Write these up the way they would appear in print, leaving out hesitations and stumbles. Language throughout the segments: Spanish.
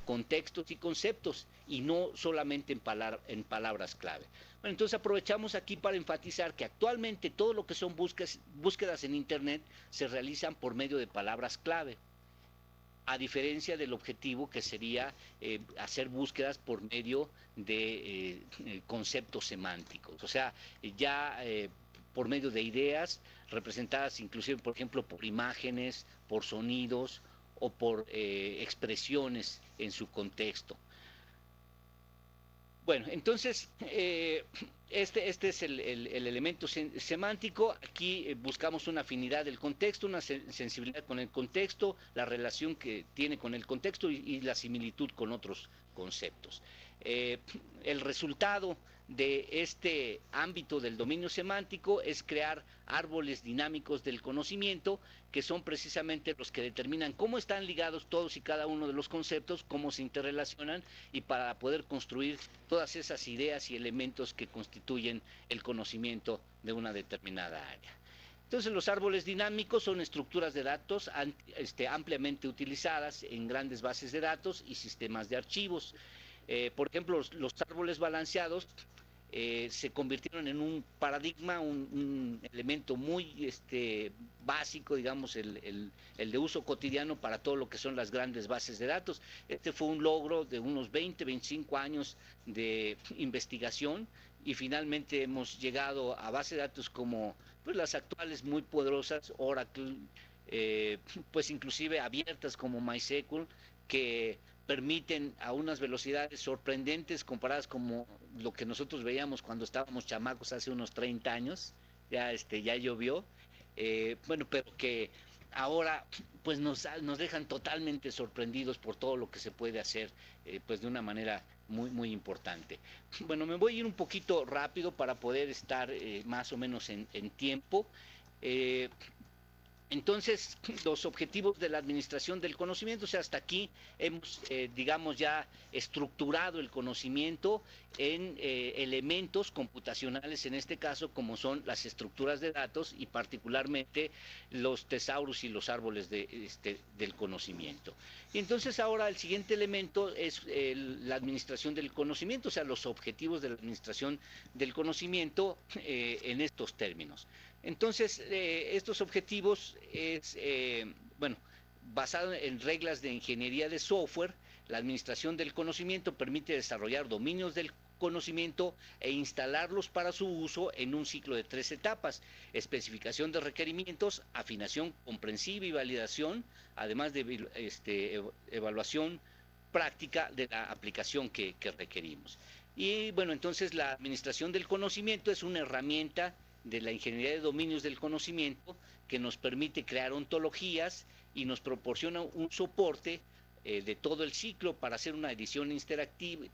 contextos y conceptos, y no solamente en palabras clave. Bueno, entonces aprovechamos aquí para enfatizar que actualmente todo lo que son búsquedas en Internet se realizan por medio de palabras clave, a diferencia del objetivo que sería hacer búsquedas por medio de conceptos semánticos, o sea, ya por medio de ideas representadas inclusive, por ejemplo, por imágenes, por sonidos o por expresiones en su contexto. Bueno, entonces, este es el elemento semántico. Aquí buscamos una afinidad del contexto, una sensibilidad con el contexto, la relación que tiene con el contexto y la similitud con otros conceptos. Eh, el resultado de este ámbito del dominio semántico es crear árboles dinámicos del conocimiento, que son precisamente los que determinan cómo están ligados todos y cada uno de los conceptos, cómo se interrelacionan, y para poder construir todas esas ideas y elementos que constituyen el conocimiento de una determinada área. Entonces, los árboles dinámicos son estructuras de datos ampliamente utilizadas en grandes bases de datos y sistemas de archivos. Por ejemplo, los árboles balanceados se convirtieron en un paradigma, un elemento muy básico, digamos, el de uso cotidiano para todo lo que son las grandes bases de datos. Este fue un logro de unos 20, 25 años de investigación, y finalmente hemos llegado a bases de datos como pues, las actuales muy poderosas, Oracle, pues inclusive abiertas como MySQL, que permiten a unas velocidades sorprendentes comparadas como lo que nosotros veíamos cuando estábamos chamacos hace unos 30 años, ya llovió, bueno, pero que ahora pues nos dejan totalmente sorprendidos por todo lo que se puede hacer, pues de una manera muy importante. Bueno, me voy a ir un poquito rápido para poder estar más o menos en tiempo. Eh, entonces, los objetivos de la administración del conocimiento, o sea, hasta aquí hemos, digamos, ya estructurado el conocimiento en elementos computacionales, en este caso, como son las estructuras de datos y particularmente los tesaurus y los árboles del conocimiento. Y entonces ahora el siguiente elemento es la administración del conocimiento, o sea, los objetivos de la administración del conocimiento en estos términos. Entonces, estos objetivos es, bueno, basado en reglas de ingeniería de software. La administración del conocimiento permite desarrollar dominios del conocimiento e instalarlos para su uso en un ciclo de 3 etapas: especificación de requerimientos, afinación comprensiva y validación, además de evaluación práctica de la aplicación que requerimos. Y bueno, entonces la administración del conocimiento es una herramienta de la ingeniería de dominios del conocimiento que nos permite crear ontologías y nos proporciona un soporte de todo el ciclo para hacer una edición interactiva,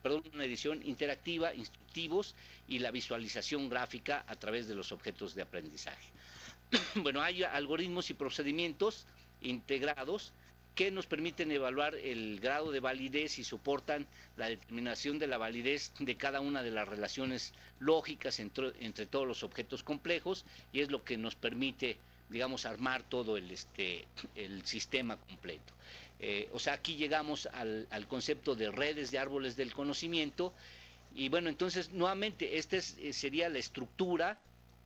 instructivos, y la visualización gráfica a través de los objetos de aprendizaje. Bueno, hay algoritmos y procedimientos integrados que nos permiten evaluar el grado de validez y soportan la determinación de la validez de cada una de las relaciones lógicas entre todos los objetos complejos, y es lo que nos permite, digamos, armar todo el sistema completo. O sea, aquí llegamos al concepto de redes de árboles del conocimiento. Y bueno, entonces nuevamente sería la estructura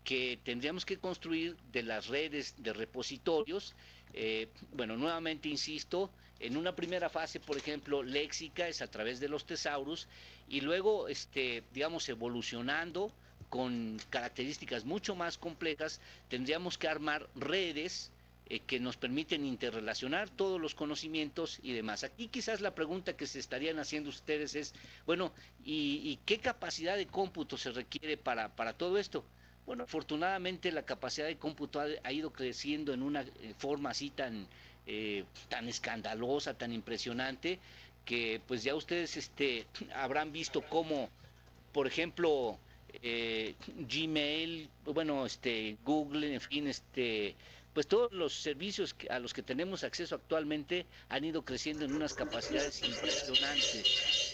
que tendríamos que construir de las redes de repositorios. Bueno, nuevamente insisto, en una primera fase, por ejemplo, léxica, es a través de los tesaurus, y luego, digamos, evolucionando con características mucho más complejas, tendríamos que armar redes que nos permiten interrelacionar todos los conocimientos y demás. Aquí quizás la pregunta que se estarían haciendo ustedes es, bueno, ¿y qué capacidad de cómputo se requiere para todo esto? Bueno, afortunadamente la capacidad de cómputo ha ido creciendo en una forma así tan escandalosa, tan impresionante, que pues ya ustedes habrán visto cómo, por ejemplo, Gmail, bueno, Google, en fin, pues todos los servicios a los que tenemos acceso actualmente han ido creciendo en unas capacidades impresionantes.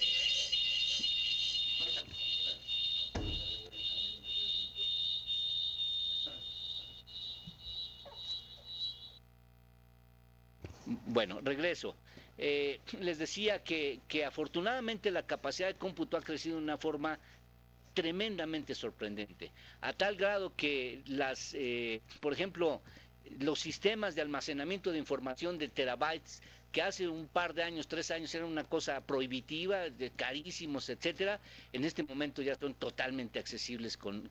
Bueno, regreso. les decía que afortunadamente la capacidad de cómputo ha crecido de una forma tremendamente sorprendente, a tal grado que por ejemplo, los sistemas de almacenamiento de información de terabytes que hace un par de años, 3 años, era una cosa prohibitiva, de carísimos, etcétera, en este momento ya son totalmente accesibles con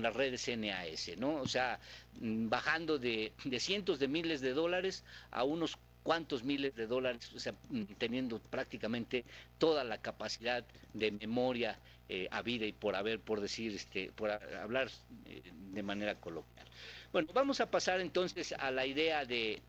las redes NAS, ¿no? O sea, bajando de cientos de miles de dólares a unos cuantos miles de dólares, o sea, teniendo prácticamente toda la capacidad de memoria habida y por haber, por decir, por hablar de manera coloquial. Bueno, vamos a pasar entonces a la idea de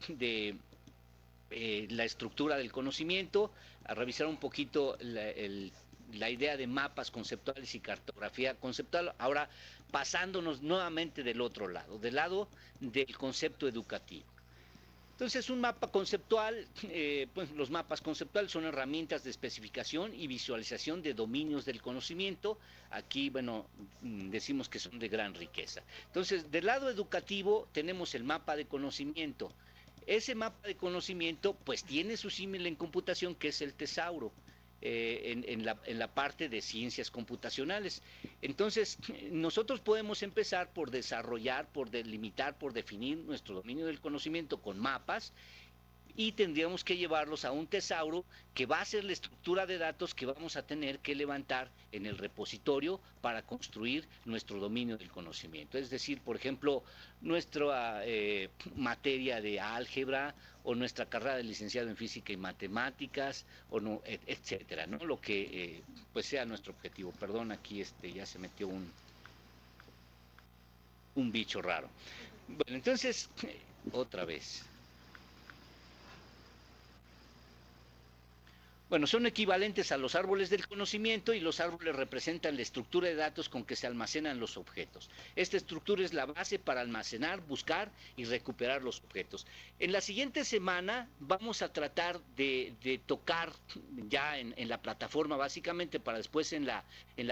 la estructura del conocimiento, a revisar un poquito la idea de mapas conceptuales y cartografía conceptual, ahora pasándonos nuevamente del otro lado, del lado del concepto educativo. Entonces, un mapa conceptual, pues los mapas conceptuales son herramientas de especificación y visualización de dominios del conocimiento. Aquí, bueno, decimos que son de gran riqueza. Entonces, del lado educativo tenemos el mapa de conocimiento. Ese mapa de conocimiento, pues tiene su símil en computación, que es el tesauro. En la parte de ciencias computacionales. Entonces, nosotros podemos empezar por desarrollar, por delimitar, por definir nuestro dominio del conocimiento con mapas y tendríamos que llevarlos a un tesauro que va a ser la estructura de datos que vamos a tener que levantar en el repositorio para construir nuestro dominio del conocimiento. Es decir, por ejemplo, nuestra materia de álgebra o nuestra carrera de licenciado en física y matemáticas, o no, etcétera, ¿no? Lo que pues sea nuestro objetivo. Perdón, aquí ya se metió un bicho raro. Bueno, entonces, otra vez. Bueno, son equivalentes a los árboles del conocimiento y los árboles representan la estructura de datos con que se almacenan los objetos. Esta estructura es la base para almacenar, buscar y recuperar los objetos. En la siguiente semana vamos a tratar de tocar ya en la plataforma, básicamente para después en la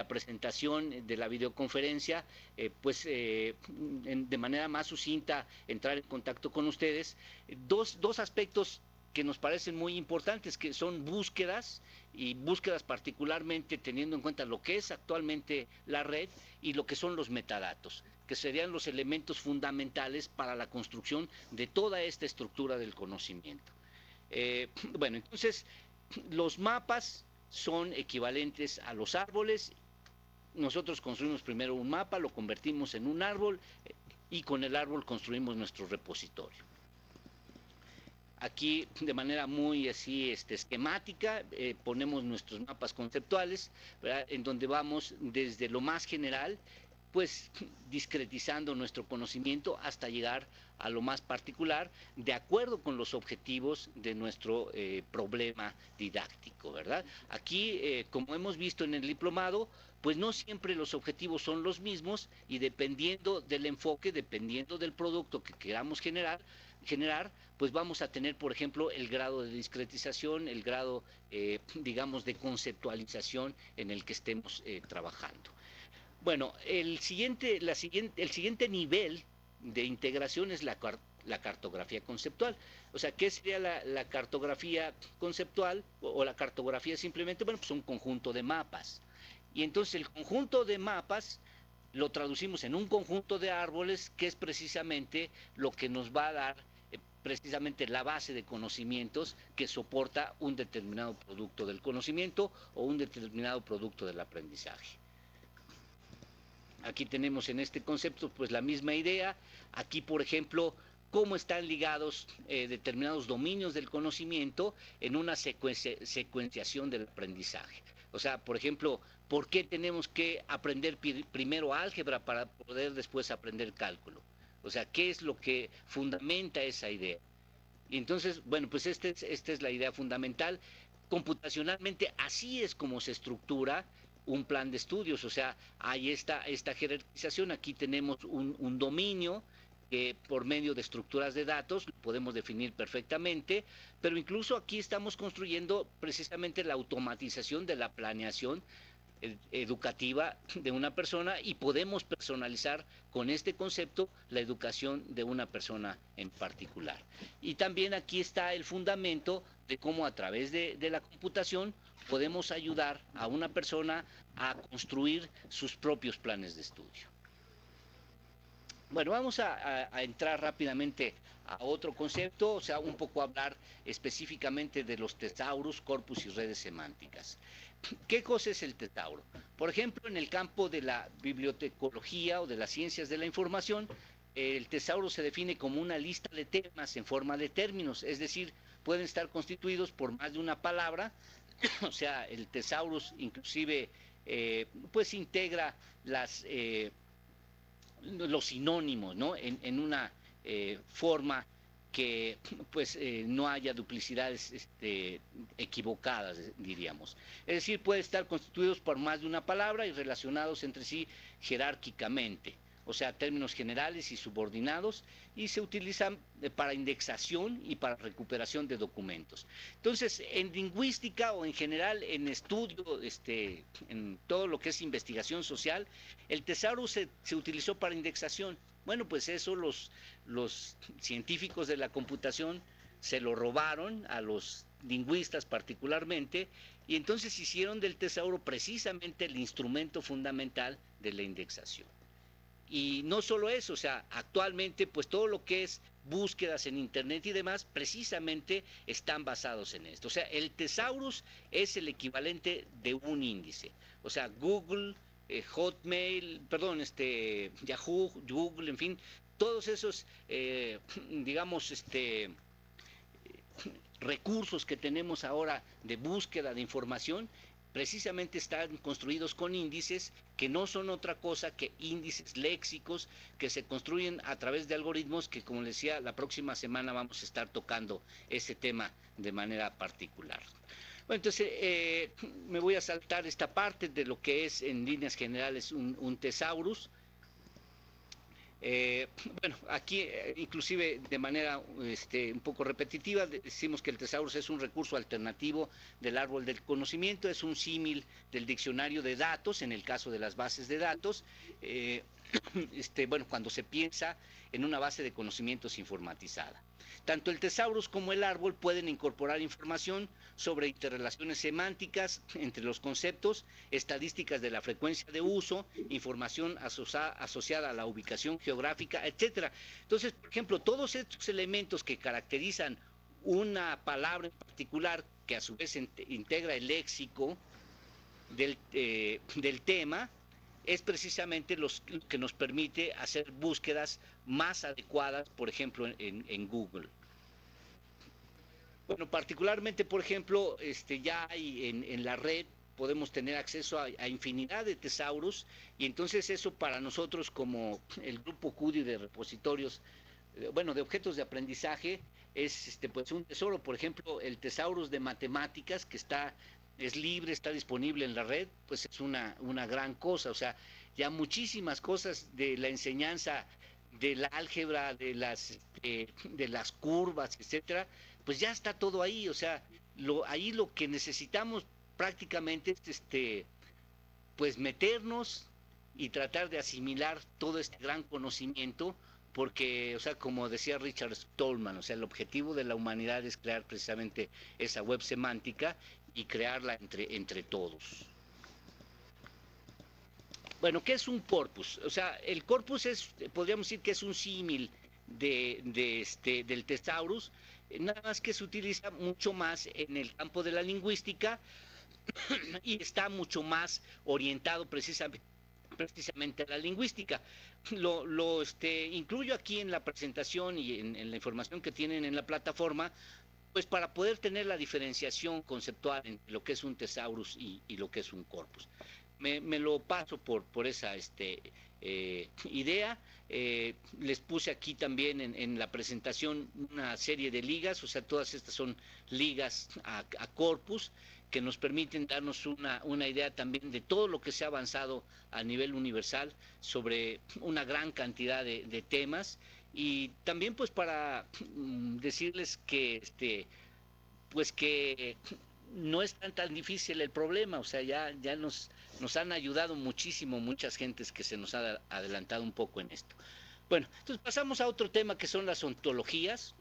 presentación de la videoconferencia, de manera más sucinta entrar en contacto con ustedes. Dos aspectos que nos parecen muy importantes, que son búsquedas, y búsquedas particularmente teniendo en cuenta lo que es actualmente la red y lo que son los metadatos, que serían los elementos fundamentales para la construcción de toda esta estructura del conocimiento. Bueno, entonces, los mapas son equivalentes a los árboles. Nosotros construimos primero un mapa, lo convertimos en un árbol y con el árbol construimos nuestro repositorio. Aquí de manera muy así esquemática ponemos nuestros mapas conceptuales, ¿verdad? En donde vamos desde lo más general, pues discretizando nuestro conocimiento hasta llegar a lo más particular, de acuerdo con los objetivos de nuestro problema didáctico, ¿verdad? Aquí, como hemos visto en el diplomado, pues no siempre los objetivos son los mismos y dependiendo del enfoque, dependiendo del producto que queramos generar, pues vamos a tener, por ejemplo, el grado de discretización, el grado, digamos, de conceptualización en el que estemos trabajando. Bueno, el siguiente nivel de integración es la cartografía conceptual. O sea, ¿qué sería la cartografía conceptual o la cartografía simplemente? Bueno, pues un conjunto de mapas. Y entonces el conjunto de mapas lo traducimos en un conjunto de árboles, que es precisamente lo que nos va a dar precisamente la base de conocimientos que soporta un determinado producto del conocimiento o un determinado producto del aprendizaje. Aquí tenemos en este concepto pues la misma idea. Aquí, por ejemplo, cómo están ligados determinados dominios del conocimiento en una secuenciación del aprendizaje. O sea, por ejemplo, ¿por qué tenemos que aprender primero álgebra para poder después aprender cálculo? O sea, ¿qué es lo que fundamenta esa idea? Y entonces, bueno, pues esta es la idea fundamental. Computacionalmente, así es como se estructura un plan de estudios. O sea, hay esta jerarquización. Aquí tenemos un dominio que por medio de estructuras de datos lo podemos definir perfectamente, pero incluso aquí estamos construyendo precisamente la automatización de la planeación educativa de una persona y podemos personalizar con este concepto la educación de una persona en particular. Y también aquí está el fundamento de cómo a través de la computación podemos ayudar a una persona a construir sus propios planes de estudio. Bueno, vamos a entrar rápidamente a otro concepto, o sea, un poco hablar específicamente de los tesaurus, corpus y redes semánticas. ¿Qué cosa es el tesauro? Por ejemplo, en el campo de la bibliotecología o de las ciencias de la información, el tesauro se define como una lista de temas en forma de términos, es decir, pueden estar constituidos por más de una palabra, o sea, el tesaurus inclusive pues integra los sinónimos, ¿no? En una forma que pues no haya duplicidades equivocadas, diríamos. Es decir, puede estar constituidos por más de una palabra y relacionados entre sí jerárquicamente, o sea, términos generales y subordinados, y se utilizan para indexación y para recuperación de documentos. Entonces, en lingüística o en general en estudio, en todo lo que es investigación social, el tesauro se utilizó para indexación. Bueno, pues eso los científicos de la computación se lo robaron a los lingüistas particularmente, y entonces hicieron del tesauro precisamente el instrumento fundamental de la indexación. Y no solo eso, o sea, actualmente pues todo lo que es búsquedas en internet y demás precisamente están basados en esto. O sea, el thesaurus es el equivalente de un índice. O sea, Google, Hotmail, perdón, Yahoo, Google, en fin, todos esos, digamos, recursos que tenemos ahora de búsqueda de información precisamente están construidos con índices que no son otra cosa que índices léxicos que se construyen a través de algoritmos que, como les decía, la próxima semana vamos a estar tocando ese tema de manera particular. Bueno, entonces me voy a saltar esta parte de lo que es en líneas generales un thesaurus. Bueno, aquí inclusive de manera un poco repetitiva decimos que el tesaurus es un recurso alternativo del árbol del conocimiento, es un símil del diccionario de datos en el caso de las bases de datos, bueno, cuando se piensa en una base de conocimientos informatizada. Tanto el tesaurus como el árbol pueden incorporar información sobre interrelaciones semánticas entre los conceptos, estadísticas de la frecuencia de uso, información asociada a la ubicación geográfica, etcétera. Entonces, por ejemplo, todos estos elementos que caracterizan una palabra en particular, que a su vez integra el léxico del tema, es precisamente lo que nos permite hacer búsquedas más adecuadas, por ejemplo, en Google. Bueno, particularmente, por ejemplo, ya hay en la red podemos tener acceso a infinidad de tesaurus, y entonces eso para nosotros como el grupo CUDI de repositorios, bueno, de objetos de aprendizaje, es pues un tesoro. Por ejemplo, el tesaurus de matemáticas que es libre, está disponible en la red, pues es una gran cosa. O sea, ya muchísimas cosas de la enseñanza del álgebra, de las curvas, etcétera, pues ya está todo ahí. O sea, ahí lo que necesitamos prácticamente es pues meternos y tratar de asimilar todo este gran conocimiento, porque, o sea, como decía Richard Stallman, o sea, el objetivo de la humanidad es crear precisamente esa web semántica y crearla entre todos. Bueno, ¿qué es un corpus? O sea, el corpus podríamos decir que es un símil del thesaurus, nada más que se utiliza mucho más en el campo de la lingüística y está mucho más orientado precisamente a la lingüística. Lo incluyo aquí en la presentación y en la información que tienen en la plataforma, pues para poder tener la diferenciación conceptual entre lo que es un thesaurus y lo que es un corpus. Me lo paso por esa idea. Les puse aquí también en la presentación una serie de ligas, o sea, todas estas son ligas a corpus que nos permiten darnos una idea también de todo lo que se ha avanzado a nivel universal sobre una gran cantidad de temas, y también pues para decirles que pues que no es tan difícil el problema. O sea, ya nos nos han ayudado muchísimo muchas gentes que se nos ha adelantado un poco en esto. Bueno, entonces pasamos a otro tema que son las ontologías.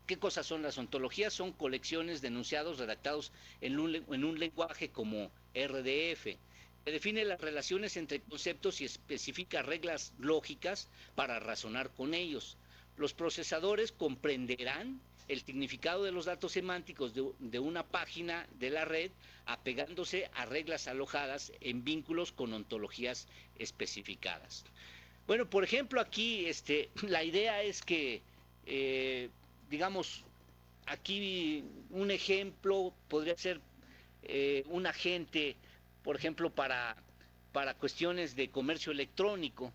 ¿Qué cosas son las ontologías? Son colecciones de enunciados redactados en un lenguaje como RDF, que define las relaciones entre conceptos y especifica reglas lógicas para razonar con ellos. Los procesadores comprenderán el significado de los datos semánticos de una página de la red apegándose a reglas alojadas en vínculos con ontologías especificadas. Bueno, por ejemplo, aquí la idea es que, digamos, aquí un ejemplo podría ser un agente, por ejemplo, para cuestiones de comercio electrónico.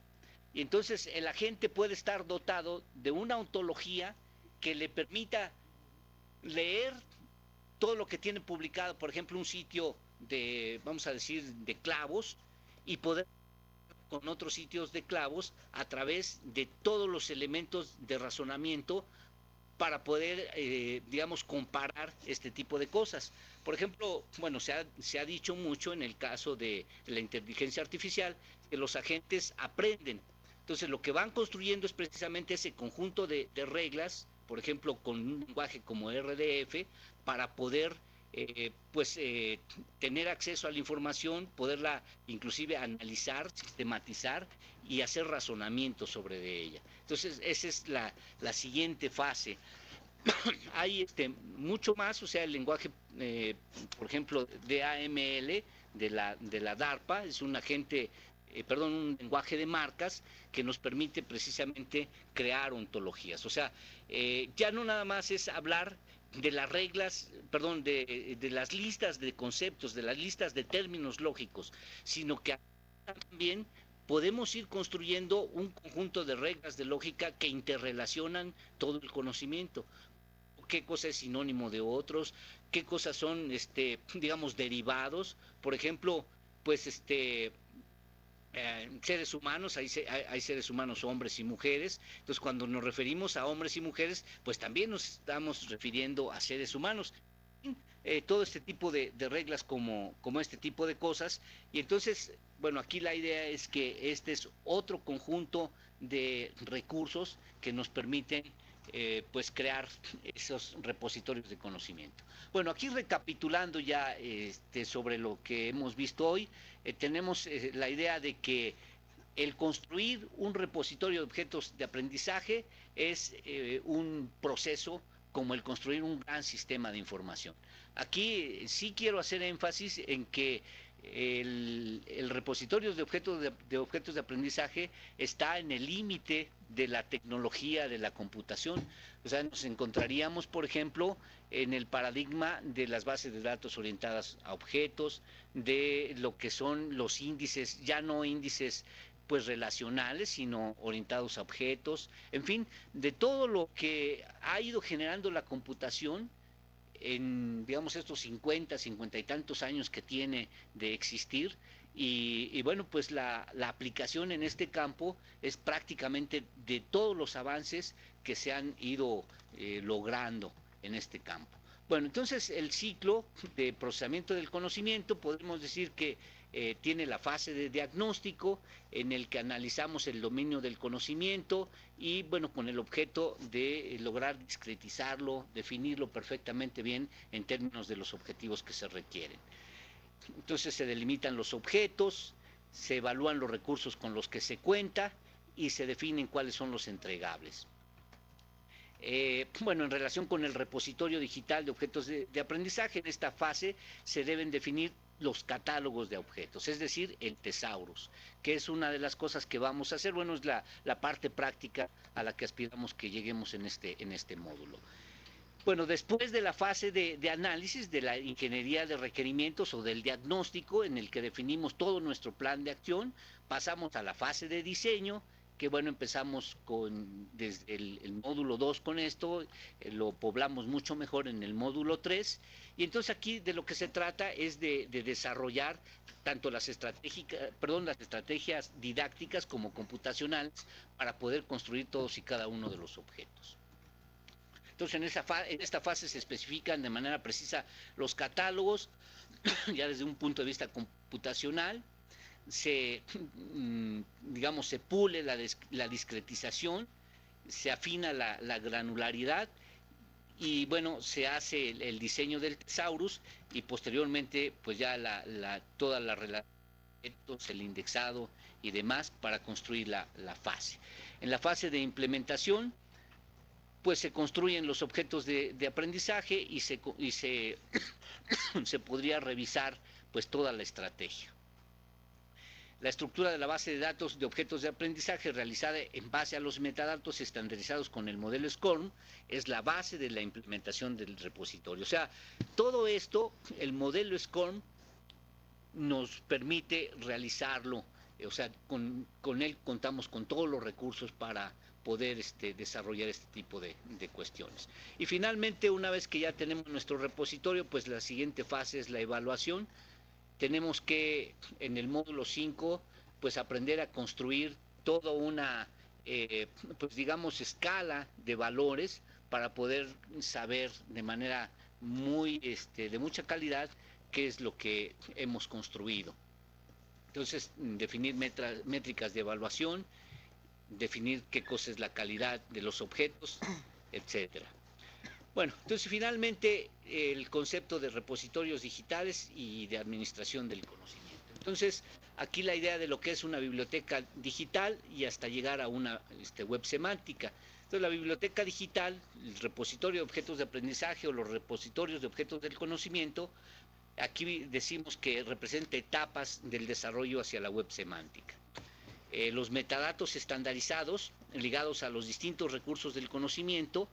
Y entonces el agente puede estar dotado de una ontología que le permita leer todo lo que tiene publicado, por ejemplo, un sitio de, vamos a decir, de clavos, y poder con otros sitios de clavos a través de todos los elementos de razonamiento para poder, digamos, comparar este tipo de cosas. Por ejemplo, bueno, se ha dicho mucho en el caso de la inteligencia artificial que los agentes aprenden. Entonces, lo que van construyendo es precisamente ese conjunto de reglas, por ejemplo, con un lenguaje como RDF, para poder tener acceso a la información, poderla inclusive analizar, sistematizar y hacer razonamiento sobre de ella. Entonces, esa es la siguiente fase. Hay mucho más, o sea, el lenguaje, por ejemplo, de AML, de la DARPA, es un agente, un lenguaje de marcas que nos permite precisamente crear ontologías. O sea, ya no nada más es hablar de las reglas, de las listas de conceptos, de las listas de términos lógicos, sino que también podemos ir construyendo un conjunto de reglas de lógica que interrelacionan todo el conocimiento. Qué cosa es sinónimo de otros, qué cosas son, digamos, derivados. Por ejemplo, pues, seres humanos, hay seres humanos hombres y mujeres, entonces cuando nos referimos a hombres y mujeres, pues también nos estamos refiriendo a seres humanos. Todo este tipo de reglas como este tipo de cosas, y entonces, bueno, aquí la idea es que este es otro conjunto de recursos que nos permiten pues crear esos repositorios de conocimiento. Bueno, aquí recapitulando ya sobre lo que hemos visto hoy, tenemos la idea de que el construir un repositorio de objetos de aprendizaje es un proceso como el construir un gran sistema de información. Aquí sí quiero hacer énfasis en que el repositorio de objetos de aprendizaje está en el límite de la tecnología de la computación. O sea, nos encontraríamos, por ejemplo, en el paradigma de las bases de datos orientadas a objetos, de lo que son los índices, ya no índices pues relacionales, sino orientados a objetos, en fin, de todo lo que ha ido generando la computación en, digamos, estos 50 y tantos años que tiene de existir. Y bueno, pues la aplicación en este campo es prácticamente de todos los avances que se han ido logrando en este campo. Bueno, entonces el ciclo de procesamiento del conocimiento podemos decir que tiene la fase de diagnóstico en el que analizamos el dominio del conocimiento y bueno, con el objeto de lograr discretizarlo, definirlo perfectamente bien en términos de los objetivos que se requieren. Entonces se delimitan los objetos, se evalúan los recursos con los que se cuenta y se definen cuáles son los entregables. Bueno, en relación con el repositorio digital de objetos de aprendizaje, en esta fase se deben definir los catálogos de objetos, es decir, el tesaurus, que es una de las cosas que vamos a hacer. Bueno, es la parte práctica a la que aspiramos que lleguemos en este módulo. Bueno, después de la fase de análisis de la ingeniería de requerimientos o del diagnóstico, en el que definimos todo nuestro plan de acción, pasamos a la fase de diseño, que bueno, empezamos desde el módulo 2 con esto, lo poblamos mucho mejor en el módulo 3, y entonces aquí de lo que se trata es de desarrollar tanto las estrategias didácticas como computacionales para poder construir todos y cada uno de los objetos. Entonces en esta fase se especifican de manera precisa los catálogos, ya desde un punto de vista computacional, digamos, se pule la discretización, se afina la granularidad y bueno, se hace el diseño del thesaurus y posteriormente pues ya toda la relación, el indexado y demás para construir la fase. En la fase de implementación pues se construyen los objetos de aprendizaje y se podría revisar pues toda la estrategia. La estructura de la base de datos de objetos de aprendizaje realizada en base a los metadatos estandarizados con el modelo SCORM es la base de la implementación del repositorio. O sea, todo esto, el modelo SCORM nos permite realizarlo. O sea, con él contamos con todos los recursos para poder desarrollar este tipo de cuestiones. Y finalmente, una vez que ya tenemos nuestro repositorio, pues la siguiente fase es la evaluación. Tenemos que, en el módulo 5, pues aprender a construir toda una, pues digamos, escala de valores para poder saber de manera de mucha calidad qué es lo que hemos construido. Entonces, definir métricas de evaluación, definir qué cosa es la calidad de los objetos, etcétera. Bueno, entonces finalmente el concepto de repositorios digitales y de administración del conocimiento. Entonces, aquí la idea de lo que es una biblioteca digital y hasta llegar a una web semántica. Entonces, la biblioteca digital, el repositorio de objetos de aprendizaje o los repositorios de objetos del conocimiento, aquí decimos que representa etapas del desarrollo hacia la web semántica. Los metadatos estandarizados ligados a los distintos recursos del conocimiento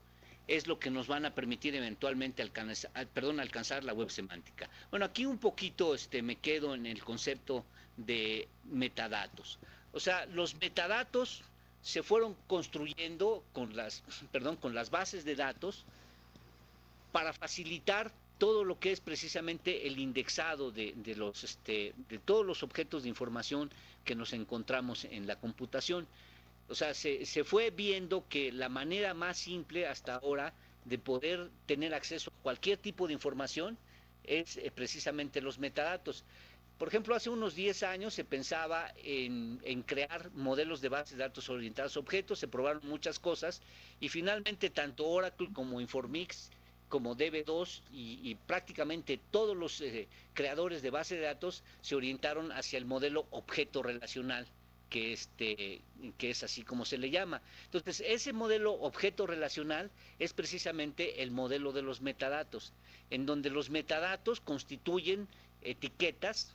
es lo que nos van a permitir eventualmente alcanzar la web semántica. Bueno, aquí un poquito me quedo en el concepto de metadatos. O sea, los metadatos se fueron construyendo con las bases de datos para facilitar todo lo que es precisamente el indexado de todos los objetos de información que nos encontramos en la computación. O sea, se fue viendo que la manera más simple hasta ahora de poder tener acceso a cualquier tipo de información es precisamente los metadatos. Por ejemplo, hace unos 10 años se pensaba en crear modelos de bases de datos orientados a objetos, se probaron muchas cosas y finalmente tanto Oracle como Informix, como DB2 y prácticamente todos los creadores de bases de datos se orientaron hacia el modelo objeto relacional, que es así como se le llama. Entonces, ese modelo objeto relacional es precisamente el modelo de los metadatos, en donde los metadatos constituyen etiquetas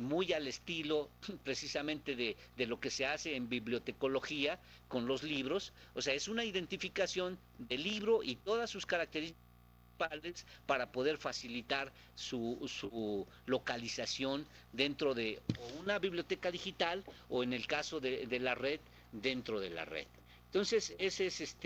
muy al estilo precisamente de lo que se hace en bibliotecología con los libros. O sea, es una identificación del libro y todas sus características para poder facilitar su localización dentro de una biblioteca digital o en el caso de la red, dentro de la red. Entonces, esa es,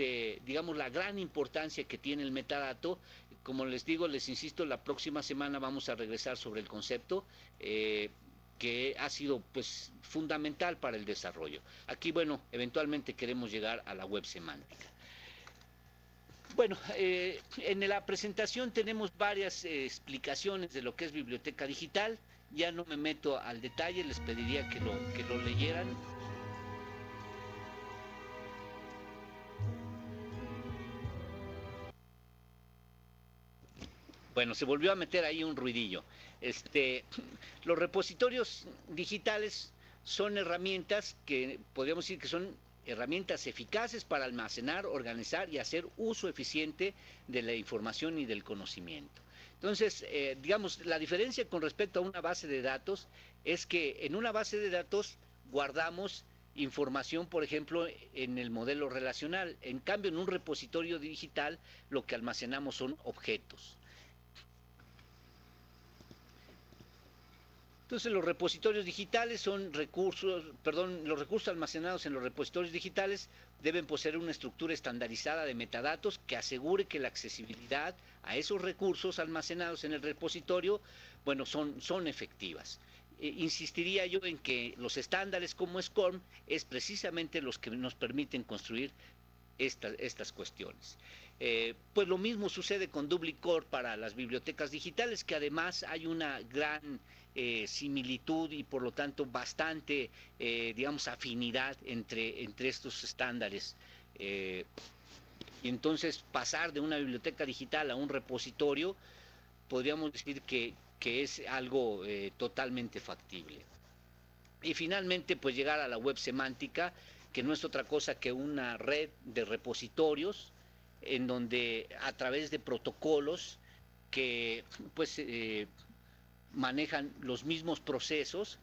digamos, la gran importancia que tiene el metadato. Como les digo, les insisto, la próxima semana vamos a regresar sobre el concepto que ha sido pues fundamental para el desarrollo. Aquí, bueno, eventualmente queremos llegar a la web semántica. Bueno, en la presentación tenemos varias explicaciones de lo que es biblioteca digital. Ya no me meto al detalle, les pediría que lo leyeran. Bueno, se volvió a meter ahí un ruidillo. Los repositorios digitales son herramientas que podríamos decir que son herramientas eficaces para almacenar, organizar y hacer uso eficiente de la información y del conocimiento. Entonces, digamos, la diferencia con respecto a una base de datos es que en una base de datos guardamos información, por ejemplo, en el modelo relacional. En cambio, en un repositorio digital, lo que almacenamos son objetos. Entonces, los repositorios digitales son los recursos almacenados en los repositorios digitales deben poseer una estructura estandarizada de metadatos que asegure que la accesibilidad a esos recursos almacenados en el repositorio, bueno, son efectivas. Insistiría yo en que los estándares como SCORM es precisamente los que nos permiten construir estas cuestiones. Pues lo mismo sucede con Duplicor para las bibliotecas digitales, que además hay una gran similitud y por lo tanto bastante, digamos, afinidad entre estos estándares. Y entonces pasar de una biblioteca digital a un repositorio, podríamos decir que es algo totalmente factible. Y finalmente, pues llegar a la web semántica, que no es otra cosa que una red de repositorios en donde a través de protocolos que pues manejan los mismos procesos,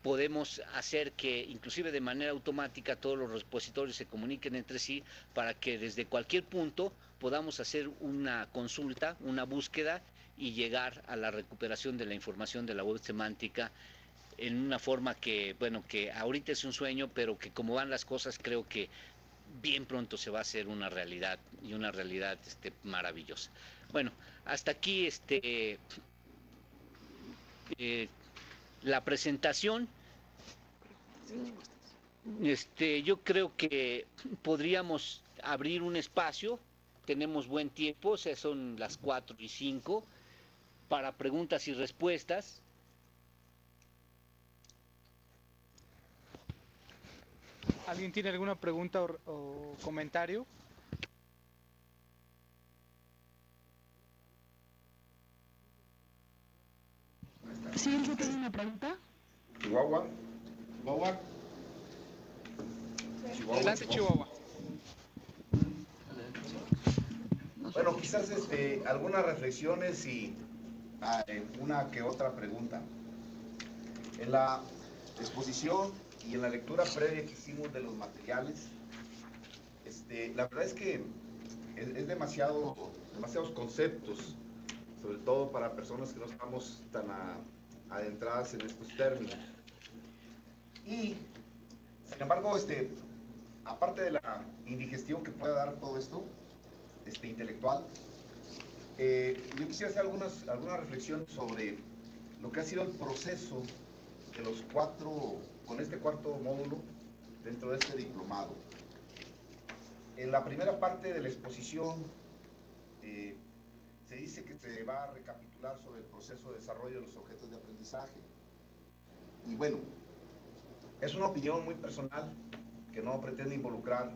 podemos hacer que inclusive de manera automática todos los repositorios se comuniquen entre sí para que desde cualquier punto podamos hacer una consulta, una búsqueda y llegar a la recuperación de la información de la web semántica en una forma que, bueno, que ahorita es un sueño, pero que como van las cosas creo que bien pronto se va a hacer una realidad y una realidad maravillosa. Bueno, hasta aquí la presentación. Yo creo que podríamos abrir un espacio, tenemos buen tiempo, o sea, son las 4:05, para preguntas y respuestas. ¿Alguien tiene alguna pregunta o comentario? Sí, ¿yo tengo una pregunta? Chihuahua. Adelante, Chihuahua. Bueno, quizás algunas reflexiones y una que otra pregunta. En la exposición y en la lectura previa que hicimos de los materiales, la verdad es que es demasiados conceptos, sobre todo para personas que no estamos tan adentradas en estos términos. Y, sin embargo, aparte de la indigestión que pueda dar todo esto, intelectual, yo quisiera hacer algunas reflexiones sobre lo que ha sido el proceso de los con este cuarto módulo dentro de este diplomado. En la primera parte de la exposición se dice que se va a recapitular sobre el proceso de desarrollo de los objetos de aprendizaje. Y bueno, es una opinión muy personal que no pretende involucrar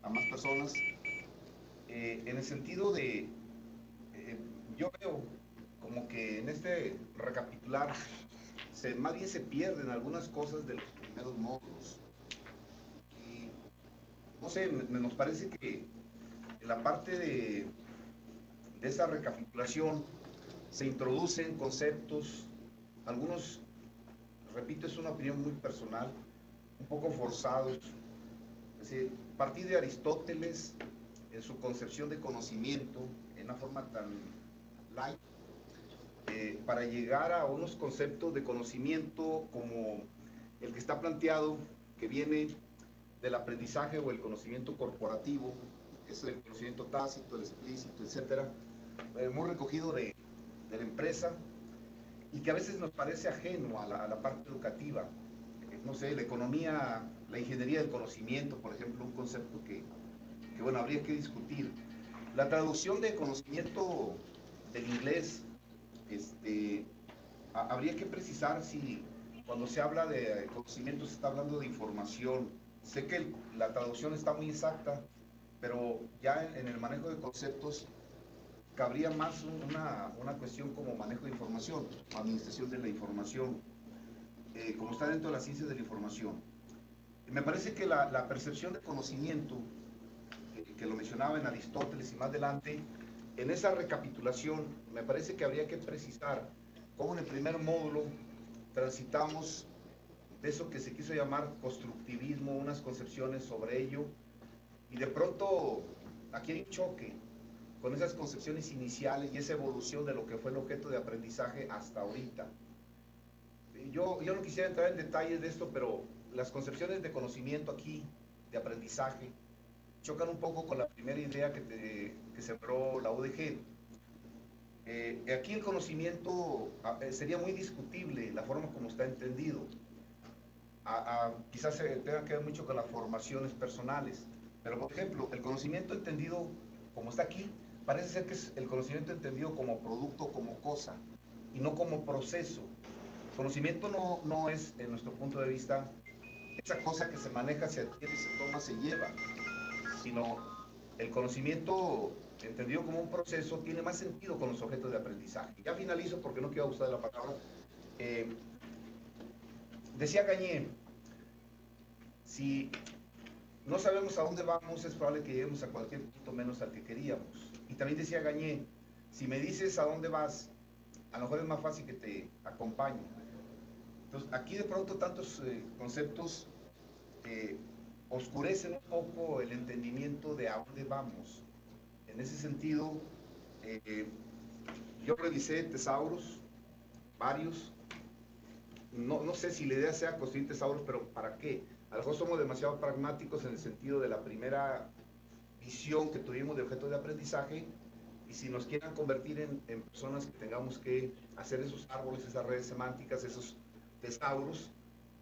a más personas, en el sentido de, yo veo como que en este recapitular más bien se pierden algunas cosas de los primeros módulos. Y no sé, nos parece que en la parte de esa recapitulación se introducen conceptos, algunos, repito, es una opinión muy personal, un poco forzados. Es decir, partir de Aristóteles en su concepción de conocimiento, en una forma tan light, para llegar a unos conceptos de conocimiento como el que está planteado, que viene del aprendizaje o el conocimiento corporativo, que es el conocimiento tácito, el explícito, etcétera, muy recogido de la empresa, y que a veces nos parece ajeno a la parte educativa. No sé, la economía, la ingeniería del conocimiento, por ejemplo, un concepto que bueno, habría que discutir. La traducción de conocimiento del inglés, habría que precisar si cuando se habla de conocimiento se está hablando de información. Sé que la traducción está muy exacta, pero ya en el manejo de conceptos cabría más una cuestión como manejo de información, administración de la información, como está dentro de las ciencias de la información. Me parece que la percepción de conocimiento, que lo mencionaba en Aristóteles y más adelante, en esa recapitulación me parece que habría que precisar cómo en el primer módulo transitamos de eso que se quiso llamar constructivismo, unas concepciones sobre ello, y de pronto aquí hay un choque con esas concepciones iniciales y esa evolución de lo que fue el objeto de aprendizaje hasta ahorita. Yo no quisiera entrar en detalles de esto, pero las concepciones de conocimiento aquí, de aprendizaje, chocan un poco con la primera idea que sembró la UDG. Aquí el conocimiento sería muy discutible la forma como está entendido. Quizás se tenga que ver mucho con las formaciones personales. Pero, por ejemplo, el conocimiento entendido como está aquí, parece ser que es el conocimiento entendido como producto, como cosa, y no como proceso. El conocimiento no es, en nuestro punto de vista, esa cosa que se maneja, se adquiere, se toma, se lleva, sino el conocimiento entendido como un proceso tiene más sentido con los objetos de aprendizaje. Ya finalizo porque no quiero abusar de la palabra. Decía Gañé, si no sabemos a dónde vamos, es probable que lleguemos a cualquier punto menos al que queríamos. Y también decía Gañé, si me dices a dónde vas, a lo mejor es más fácil que te acompañe. Entonces, aquí de pronto tantos conceptos oscurecen un poco el entendimiento de a dónde vamos. En ese sentido, yo revisé tesauros, varios. No sé si la idea sea construir tesauros, pero ¿para qué? A lo mejor somos demasiado pragmáticos en el sentido de la primera visión que tuvimos de objetos de aprendizaje, y si nos quieran convertir en personas que tengamos que hacer esos árboles, esas redes semánticas, esos tesauros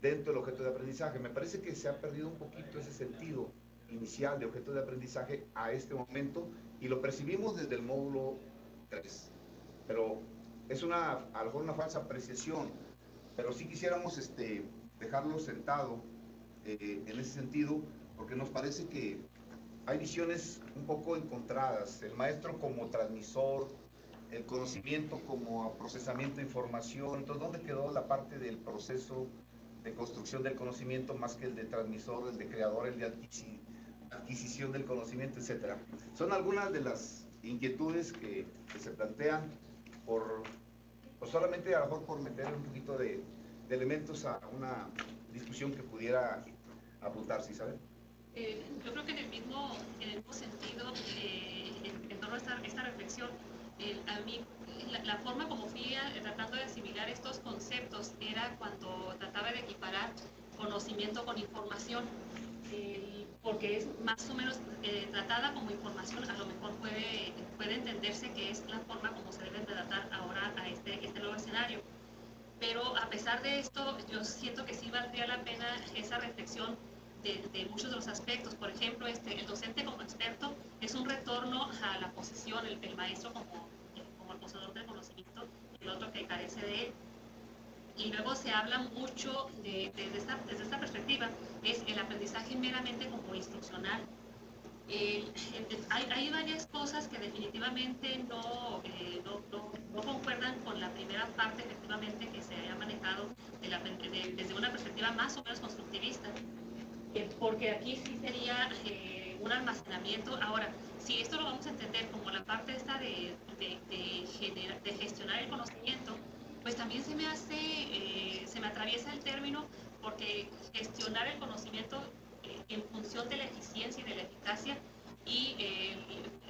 dentro del objeto de aprendizaje. Me parece que se ha perdido un poquito ese sentido inicial de objeto de aprendizaje a este momento, y lo percibimos desde el módulo 3. Pero es a lo mejor una falsa apreciación, pero sí quisiéramos dejarlo sentado en ese sentido, porque nos parece que hay visiones un poco encontradas. El maestro como transmisor, el conocimiento como procesamiento de información. Entonces, ¿dónde quedó la parte del proceso de construcción del conocimiento más que el de transmisor, el de creador, el de adquisición del conocimiento, etcétera? Son algunas de las inquietudes que se plantean pues solamente a lo mejor por meter un poquito de elementos a una discusión que pudiera apuntarse, ¿sabes? Yo creo que en el mismo sentido, en torno a esta reflexión, a mí la forma como fui tratando de asimilar estos conceptos era cuando trataba de equiparar conocimiento con información, porque es más o menos tratada como información. A lo mejor puede entenderse que es la forma como se debe tratar ahora a este nuevo escenario. Pero a pesar de esto, yo siento que sí valdría la pena esa reflexión de muchos de los aspectos. Por ejemplo, el docente como experto es un retorno a la posición, el maestro como el poseedor del conocimiento, el otro que carece de él. Y luego se habla mucho desde esta perspectiva, es el aprendizaje meramente como instruccional. Hay varias cosas que definitivamente no concuerdan con la primera parte, efectivamente, que se haya manejado desde una perspectiva más o menos constructivista, porque aquí sí sería un almacenamiento. Ahora, si esto lo vamos a entender como la parte esta de gestionar el conocimiento, pues también se me atraviesa el término, porque gestionar el conocimiento en función de la eficiencia y de la eficacia, y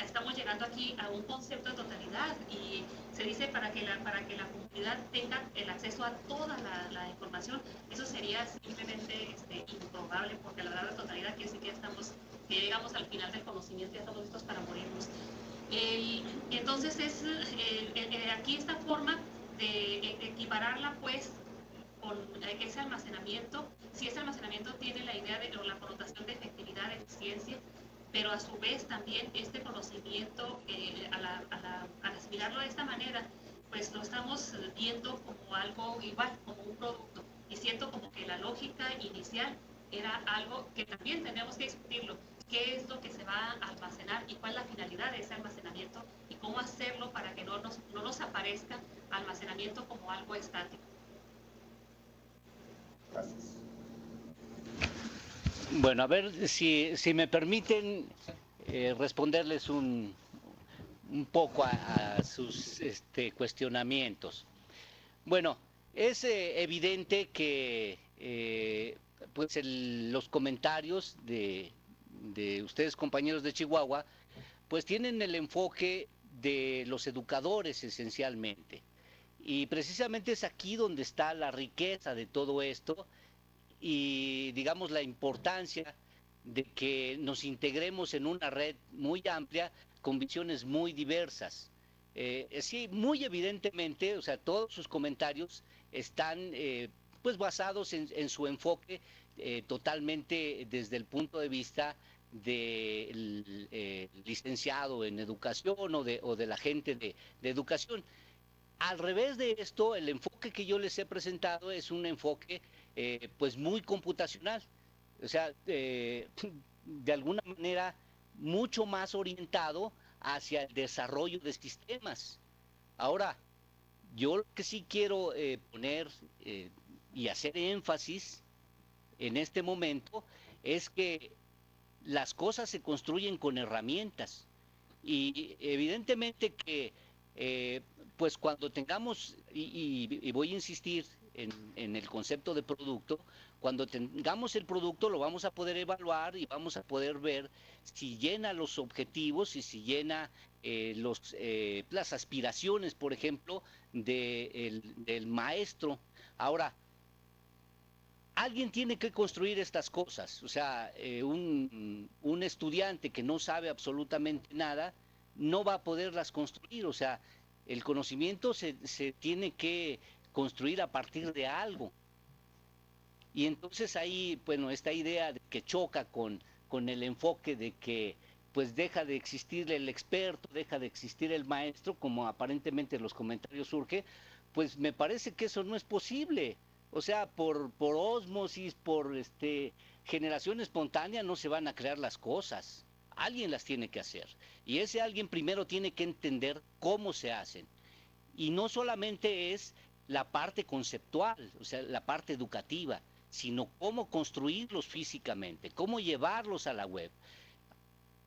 estamos llegando aquí a un concepto de totalidad, y se dice para que la comunidad tenga el acceso a toda la información. Eso sería simplemente improbable, porque la verdad, la totalidad quiere decir que llegamos al final del conocimiento y ya estamos listos para morirnos. Entonces aquí esta forma de equipararla pues con ese almacenamiento. Si ese almacenamiento tiene la idea o la connotación de efectividad, de eficiencia, pero a su vez también este conocimiento, al asimilarlo de esta manera, pues lo estamos viendo como algo igual, como un producto. Y siento como que la lógica inicial era algo que también tenemos que discutirlo. ¿Qué es lo que se va a almacenar y cuál es la finalidad de ese almacenamiento? Y cómo hacerlo para que no nos aparezca almacenamiento como algo estático. Gracias. Bueno, a ver si me permiten responderles un poco a sus cuestionamientos. Bueno, es evidente que pues los comentarios de ustedes, compañeros de Chihuahua, pues tienen el enfoque de los educadores esencialmente. Y precisamente es aquí donde está la riqueza de todo esto, y digamos la importancia de que nos integremos en una red muy amplia con visiones muy diversas. Sí, muy evidentemente, o sea, todos sus comentarios están pues basados en su enfoque totalmente desde el punto de vista del licenciado en educación o de la gente de educación. Al revés de esto, el enfoque que yo les he presentado es un enfoque pues muy computacional, o sea, de alguna manera mucho más orientado hacia el desarrollo de sistemas. Ahora, yo lo que sí quiero poner y hacer énfasis en este momento es que las cosas se construyen con herramientas y evidentemente que pues cuando tengamos, y voy a insistir en el concepto de producto, cuando tengamos el producto lo vamos a poder evaluar y vamos a poder ver si llena los objetivos y si llena las aspiraciones, por ejemplo, del maestro. Ahora, alguien tiene que construir estas cosas, o sea, un estudiante que no sabe absolutamente nada no va a poderlas construir, o sea, el conocimiento se tiene que construir a partir de algo. Y entonces ahí, bueno, esta idea de que choca con el enfoque de que pues deja de existir el experto, deja de existir el maestro, como aparentemente en los comentarios surge, pues me parece que eso no es posible. O sea, por ósmosis, por generación espontánea no se van a crear las cosas. Alguien las tiene que hacer. Y ese alguien primero tiene que entender cómo se hacen. Y no solamente es la parte conceptual, o sea, la parte educativa, sino cómo construirlos físicamente, cómo llevarlos a la web.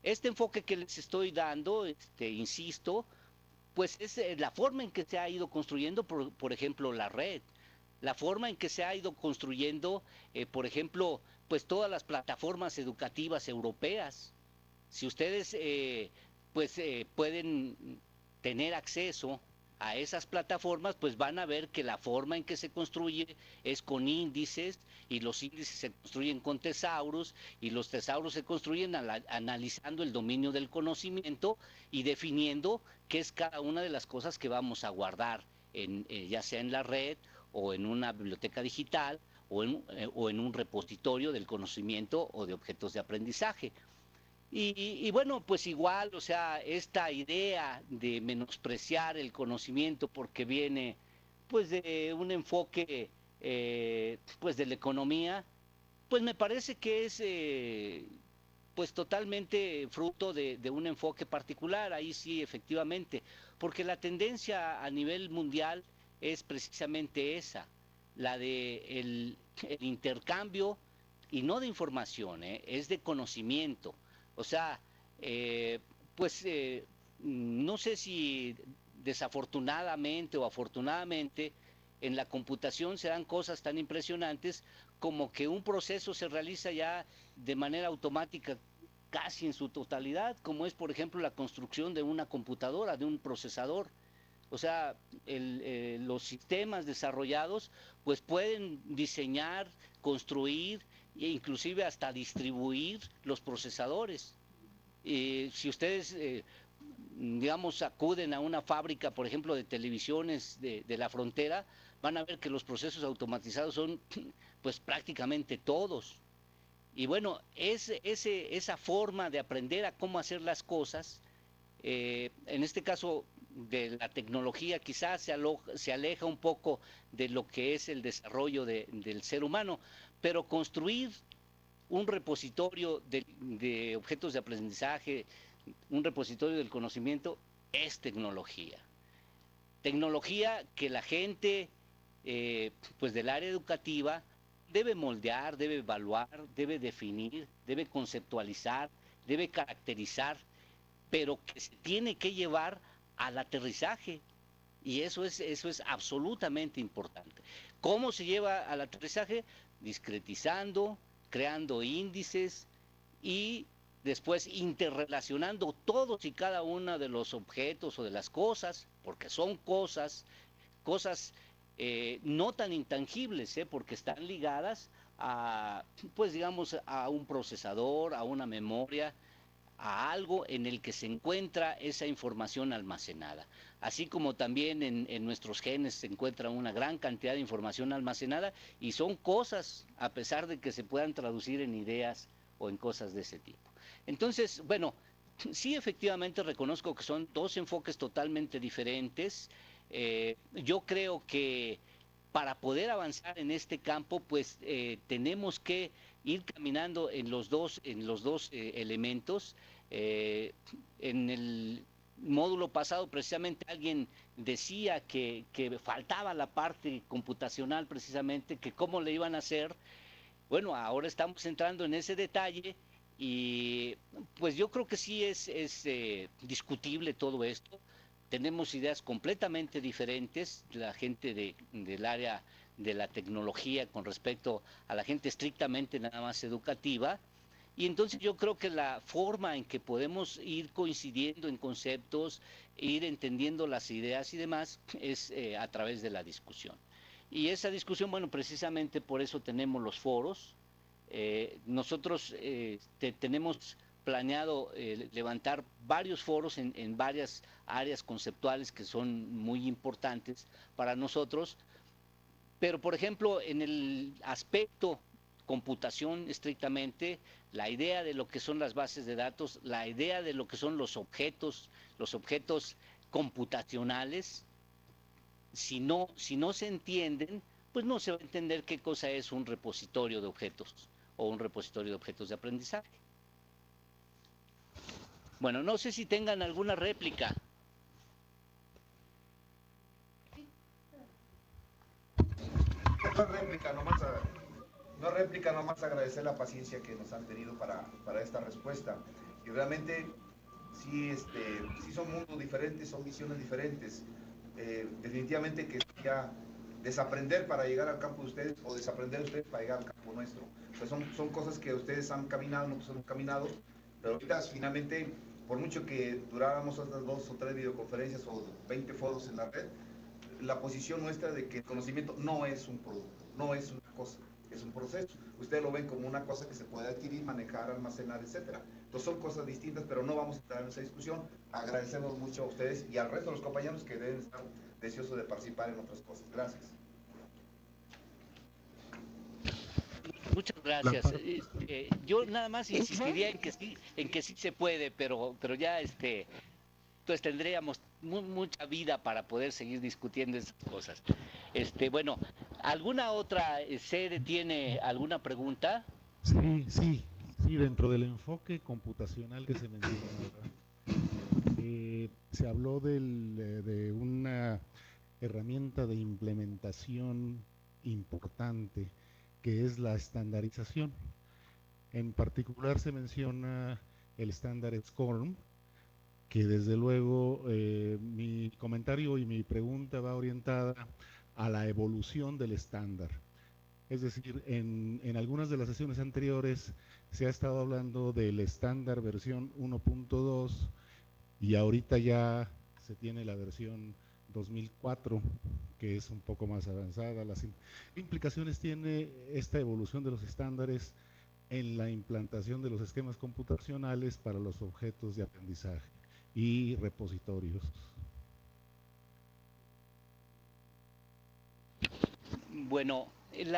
Este enfoque que les estoy dando, insisto, pues es la forma en que se ha ido construyendo, por ejemplo, la red, la forma en que se ha ido construyendo, por ejemplo, pues todas las plataformas educativas europeas. Si ustedes pueden tener acceso a esas plataformas, pues van a ver que la forma en que se construye es con índices, y los índices se construyen con tesauros, y los tesauros se construyen analizando el dominio del conocimiento y definiendo qué es cada una de las cosas que vamos a guardar, ya sea en la red o en una biblioteca digital o en un repositorio del conocimiento o de objetos de aprendizaje. Y bueno, pues igual, o sea, esta idea de menospreciar el conocimiento porque viene pues de un enfoque pues de la economía, pues me parece que es pues totalmente fruto de un enfoque particular, ahí sí efectivamente, porque la tendencia a nivel mundial es precisamente esa, la de el intercambio, y no de información, es de conocimiento. O sea, no sé si desafortunadamente o afortunadamente en la computación se dan cosas tan impresionantes como que un proceso se realiza ya de manera automática casi en su totalidad, como es por ejemplo la construcción de una computadora, de un procesador. O sea, los sistemas desarrollados pues pueden diseñar, construir e inclusive hasta distribuir los procesadores. Si ustedes, digamos, acuden a una fábrica, por ejemplo, de televisiones de la frontera, van a ver que los procesos automatizados son pues prácticamente todos. Y bueno, esa forma de aprender a cómo hacer las cosas, en este caso de la tecnología, quizás se aleja un poco de lo que es el desarrollo del ser humano, pero construir un repositorio de objetos de aprendizaje, un repositorio del conocimiento, es tecnología. Tecnología que la gente pues del área educativa debe moldear, debe evaluar, debe definir, debe conceptualizar, debe caracterizar, pero que se tiene que llevar al aterrizaje. Y eso es absolutamente importante. ¿Cómo se lleva al aterrizaje? Discretizando, creando índices y después interrelacionando todos y cada uno de los objetos o de las cosas, porque son cosas no tan intangibles, porque están ligadas a, pues digamos, a un procesador, a una memoria, a algo en el que se encuentra esa información almacenada. Así como también en nuestros genes se encuentra una gran cantidad de información almacenada, y son cosas, a pesar de que se puedan traducir en ideas o en cosas de ese tipo. Entonces, bueno, sí, efectivamente reconozco que son dos enfoques totalmente diferentes. Yo creo que para poder avanzar en este campo, pues tenemos que ir caminando en los dos elementos. En el módulo pasado, precisamente alguien decía que faltaba la parte computacional, precisamente, que cómo le iban a hacer. Bueno, ahora estamos entrando en ese detalle y pues yo creo que sí es discutible todo esto. Tenemos ideas completamente diferentes, la gente del área de la tecnología con respecto a la gente estrictamente nada más educativa. Y entonces yo creo que la forma en que podemos ir coincidiendo en conceptos, ir entendiendo las ideas y demás, es a través de la discusión. Y esa discusión, bueno, precisamente por eso tenemos los foros. Nosotros tenemos planeado levantar varios foros en varias áreas conceptuales que son muy importantes para nosotros, pero por ejemplo en el aspecto computación estrictamente, la idea de lo que son las bases de datos, la idea de lo que son los objetos computacionales, si no se entienden, pues no se va a entender qué cosa es un repositorio de objetos o un repositorio de objetos de aprendizaje. Bueno, no sé si tengan alguna réplica. No réplica, nomás agradecer la paciencia que nos han tenido para esta respuesta. Y realmente sí, sí son mundos diferentes, son visiones diferentes. Definitivamente que ya desaprender para llegar al campo de ustedes o desaprender ustedes para llegar al campo nuestro. Pues son cosas que ustedes han caminado, nosotros hemos caminado, pero ahorita finalmente, por mucho que duráramos otras 2 o 3 videoconferencias o 20 foros en la red, la posición nuestra de que el conocimiento no es un producto, no es una cosa, es un proceso. Ustedes lo ven como una cosa que se puede adquirir, manejar, almacenar, etcétera. Entonces son cosas distintas, pero no vamos a entrar en esa discusión. Agradecemos mucho a ustedes y al resto de los compañeros que deben estar deseosos de participar en otras cosas. Gracias. Muchas gracias. Yo nada más insistiría en que sí se puede, pero ya pues tendríamos mucha vida para poder seguir discutiendo esas cosas. Bueno, ¿alguna otra sede tiene alguna pregunta? Sí, dentro del enfoque computacional que se mencionaba, se habló de una herramienta de implementación importante que es la estandarización. En particular se menciona el estándar SCORM, que desde luego mi comentario y mi pregunta va orientada a la evolución del estándar. Es decir, en algunas de las sesiones anteriores se ha estado hablando del estándar versión 1.2 y ahorita ya se tiene la versión 2004, que es un poco más avanzada. Las implicaciones tiene esta evolución de los estándares en la implantación de los esquemas computacionales para los objetos de aprendizaje y repositorios. Bueno, el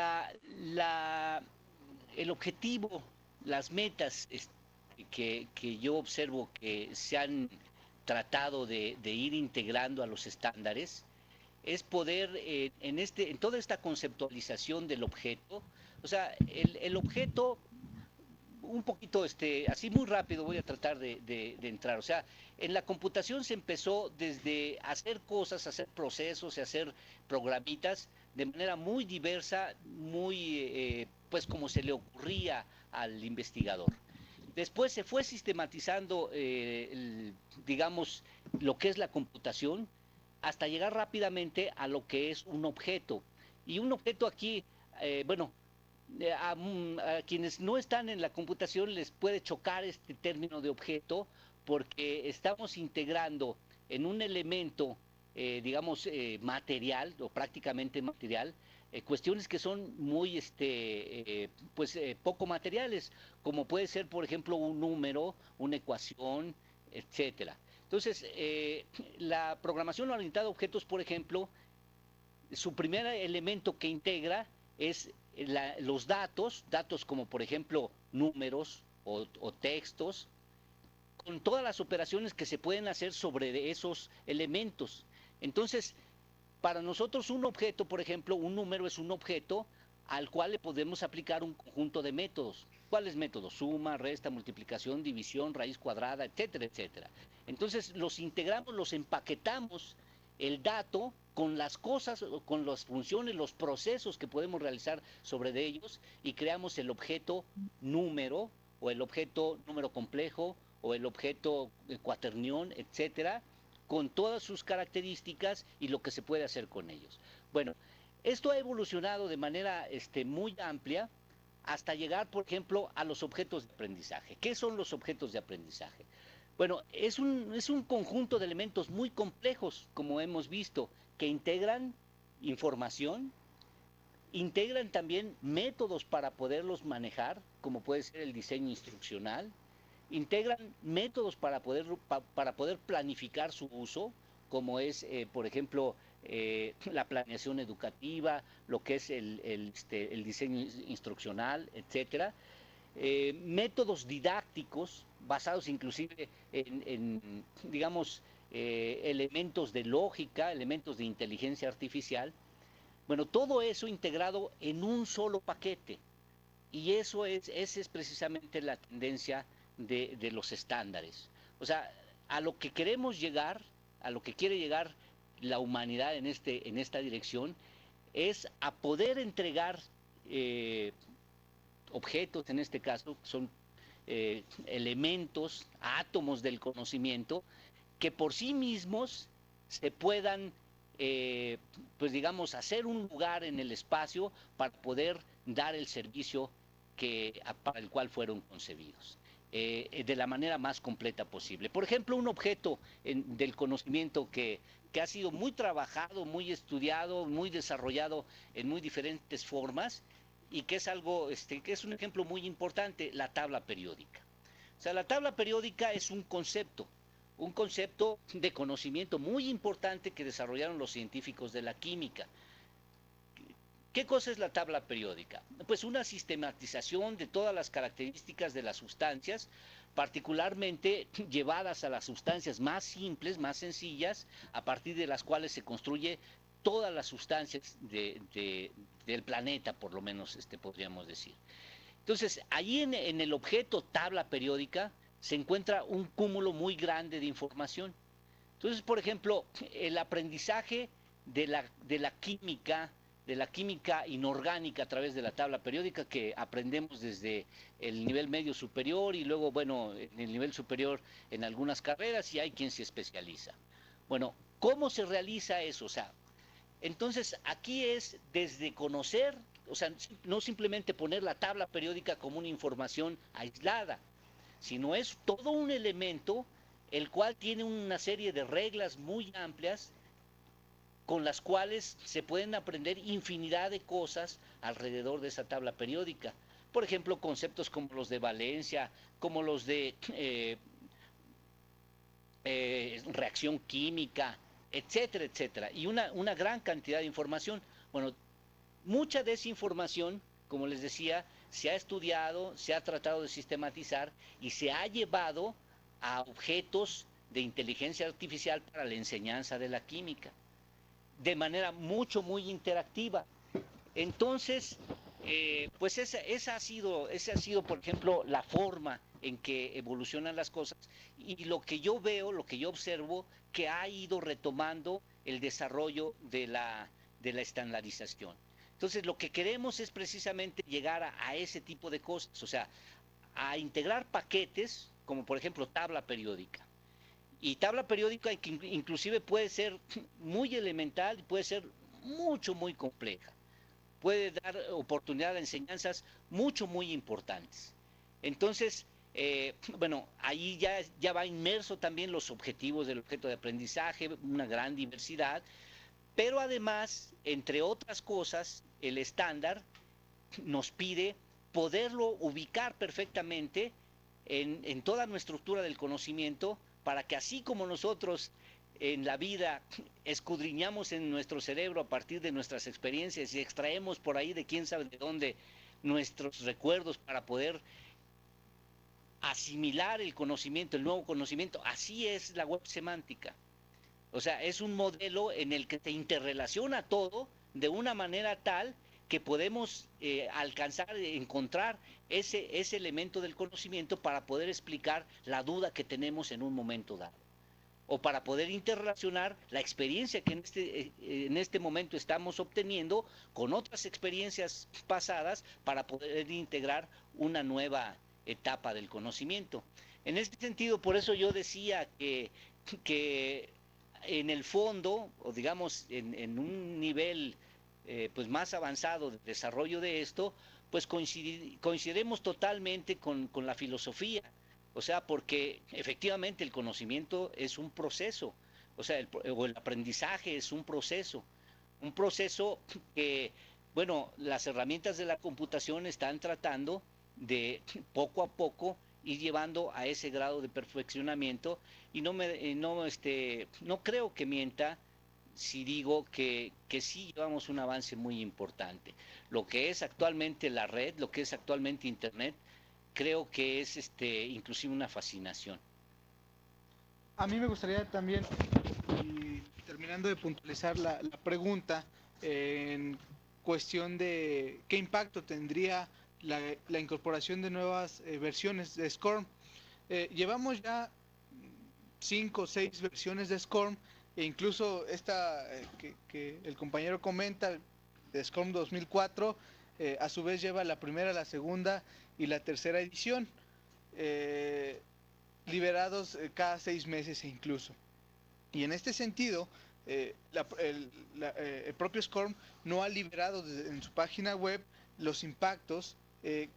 objetivo, las metas que yo observo que se han tratado de ir integrando a los estándares es poder en toda esta conceptualización del objeto, o sea, el objeto un poquito, así muy rápido voy a tratar de entrar. O sea, en la computación se empezó desde hacer cosas, hacer procesos, hacer programitas de manera muy diversa, muy, pues como se le ocurría al investigador. Después se fue sistematizando, digamos, lo que es la computación, hasta llegar rápidamente a lo que es un objeto. Y un objeto aquí, bueno, a quienes no están en la computación les puede chocar este término de objeto porque estamos integrando en un elemento, digamos, material o prácticamente material, cuestiones que son muy, pues, poco materiales, como puede ser, por ejemplo, un número, una ecuación, etcétera. Entonces, la programación orientada a objetos, por ejemplo, su primer elemento que integra es los datos como por ejemplo números, o textos, con todas las operaciones que se pueden hacer sobre esos elementos. Entonces, para nosotros un objeto, por ejemplo, un número es un objeto al cual le podemos aplicar un conjunto de métodos. ¿Cuáles métodos? Suma, resta, multiplicación, división, raíz cuadrada, etcétera, etcétera. Entonces los integramos, los empaquetamos el dato con las cosas, con las funciones, los procesos que podemos realizar sobre de ellos y creamos el objeto número o el objeto número complejo o el objeto cuaternión, etcétera, con todas sus características y lo que se puede hacer con ellos. Bueno, esto ha evolucionado de manera muy amplia hasta llegar, por ejemplo, a los objetos de aprendizaje. ¿Qué son los objetos de aprendizaje? Bueno, es un conjunto de elementos muy complejos, como hemos visto, que integran información, integran también métodos para poderlos manejar, como puede ser el diseño instruccional, integran métodos para poder planificar su uso, como es, por ejemplo, la planeación educativa, lo que es el diseño instruccional, etcétera. Métodos didácticos basados inclusive en digamos, elementos de lógica, elementos de inteligencia artificial. Bueno, todo eso integrado en un solo paquete. Y esa es precisamente la tendencia de los estándares. O sea, a lo que queremos llegar, a lo que quiere llegar la humanidad en esta dirección, es a poder entregar objetos, en este caso, son elementos, átomos del conocimiento, que por sí mismos se puedan, pues digamos, hacer un lugar en el espacio para poder dar el servicio para el cual fueron concebidos. De la manera más completa posible. Por ejemplo, un objeto del conocimiento que ha sido muy trabajado, muy estudiado, muy desarrollado en muy diferentes formas y que es algo, que es un ejemplo muy importante, la tabla periódica. O sea, la tabla periódica es un concepto de conocimiento muy importante que desarrollaron los científicos de la química. ¿Qué cosa es la tabla periódica? Pues una sistematización de todas las características de las sustancias, particularmente llevadas a las sustancias más simples, más sencillas, a partir de las cuales se construye todas las sustancias del planeta, por lo menos podríamos decir. Entonces, allí en el objeto tabla periódica se encuentra un cúmulo muy grande de información. Entonces, por ejemplo, el aprendizaje de la química inorgánica a través de la tabla periódica que aprendemos desde el nivel medio superior y luego, bueno, en el nivel superior en algunas carreras y hay quien se especializa. Bueno, ¿cómo se realiza eso? O sea, entonces aquí es desde conocer, o sea, no simplemente poner la tabla periódica como una información aislada, sino es todo un elemento el cual tiene una serie de reglas muy amplias con las cuales se pueden aprender infinidad de cosas alrededor de esa tabla periódica. Por ejemplo, conceptos como los de valencia, como los de reacción química, etcétera, etcétera. Y una gran cantidad de información. Bueno, mucha de esa información, como les decía, se ha estudiado, se ha tratado de sistematizar y se ha llevado a objetos de inteligencia artificial para la enseñanza de la química, de manera muy interactiva. Entonces, pues esa ha sido, por ejemplo, la forma en que evolucionan las cosas y lo que yo veo, lo que yo observo, que ha ido retomando el desarrollo de la estandarización. Entonces, lo que queremos es precisamente llegar a ese tipo de cosas, o sea, a integrar paquetes, como por ejemplo tabla periódica. Y tabla periódica que inclusive puede ser muy elemental y puede ser muy compleja. Puede dar oportunidad de enseñanzas muy importantes. Entonces, bueno, ahí ya va inmerso también los objetivos del objeto de aprendizaje, una gran diversidad, pero además, entre otras cosas, el estándar nos pide poderlo ubicar perfectamente en toda nuestra estructura del conocimiento, para que así como nosotros en la vida escudriñamos en nuestro cerebro a partir de nuestras experiencias y extraemos por ahí de quién sabe de dónde nuestros recuerdos para poder asimilar el conocimiento, el nuevo conocimiento. Así es la web semántica. O sea, es un modelo en el que se interrelaciona todo de una manera tal que podemos alcanzar, encontrar ese elemento del conocimiento para poder explicar la duda que tenemos en un momento dado, o para poder interrelacionar la experiencia que en este momento estamos obteniendo con otras experiencias pasadas para poder integrar una nueva etapa del conocimiento. En este sentido, por eso yo decía que en el fondo, o digamos en un nivel pues más avanzado de desarrollo de esto, pues coincidimos totalmente con la filosofía. O sea, porque efectivamente el conocimiento es un proceso, o sea, el aprendizaje es un proceso que, bueno, las herramientas de la computación están tratando de poco a poco ir llevando a ese grado de perfeccionamiento, y no creo que mienta si digo que sí llevamos un avance muy importante. Lo que es actualmente la red, lo que es actualmente Internet, creo que es inclusive una fascinación. A mí me gustaría también, y terminando de puntualizar la pregunta, en cuestión de qué impacto tendría la incorporación de nuevas versiones de SCORM. Llevamos ya 5 o 6 versiones de SCORM, e incluso esta que el compañero comenta, de SCORM 2004, a su vez lleva la primera, la segunda y la tercera edición, liberados cada 6 meses incluso. Y en este sentido, el propio SCORM no ha liberado en su página web los impactos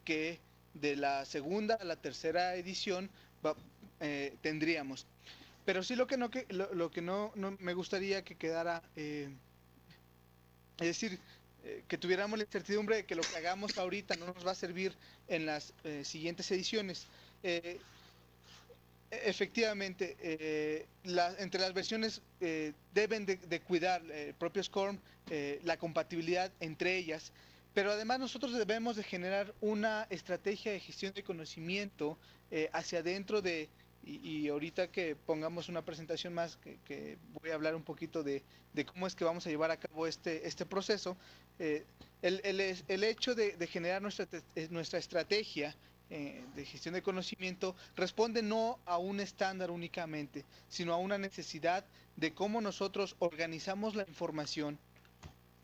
que de la segunda a la tercera edición tendríamos. Pero sí lo que no me gustaría que quedara, es decir, que tuviéramos la incertidumbre de que lo que hagamos ahorita no nos va a servir en las siguientes ediciones. Efectivamente, entre las versiones deben de cuidar el propio SCORM la compatibilidad entre ellas, pero además nosotros debemos de generar una estrategia de gestión de conocimiento hacia adentro y ahorita que pongamos una presentación más, que voy a hablar un poquito de cómo es que vamos a llevar a cabo este proceso. El hecho de generar nuestra estrategia de gestión de conocimiento responde no a un estándar únicamente, sino a una necesidad de cómo nosotros organizamos la información,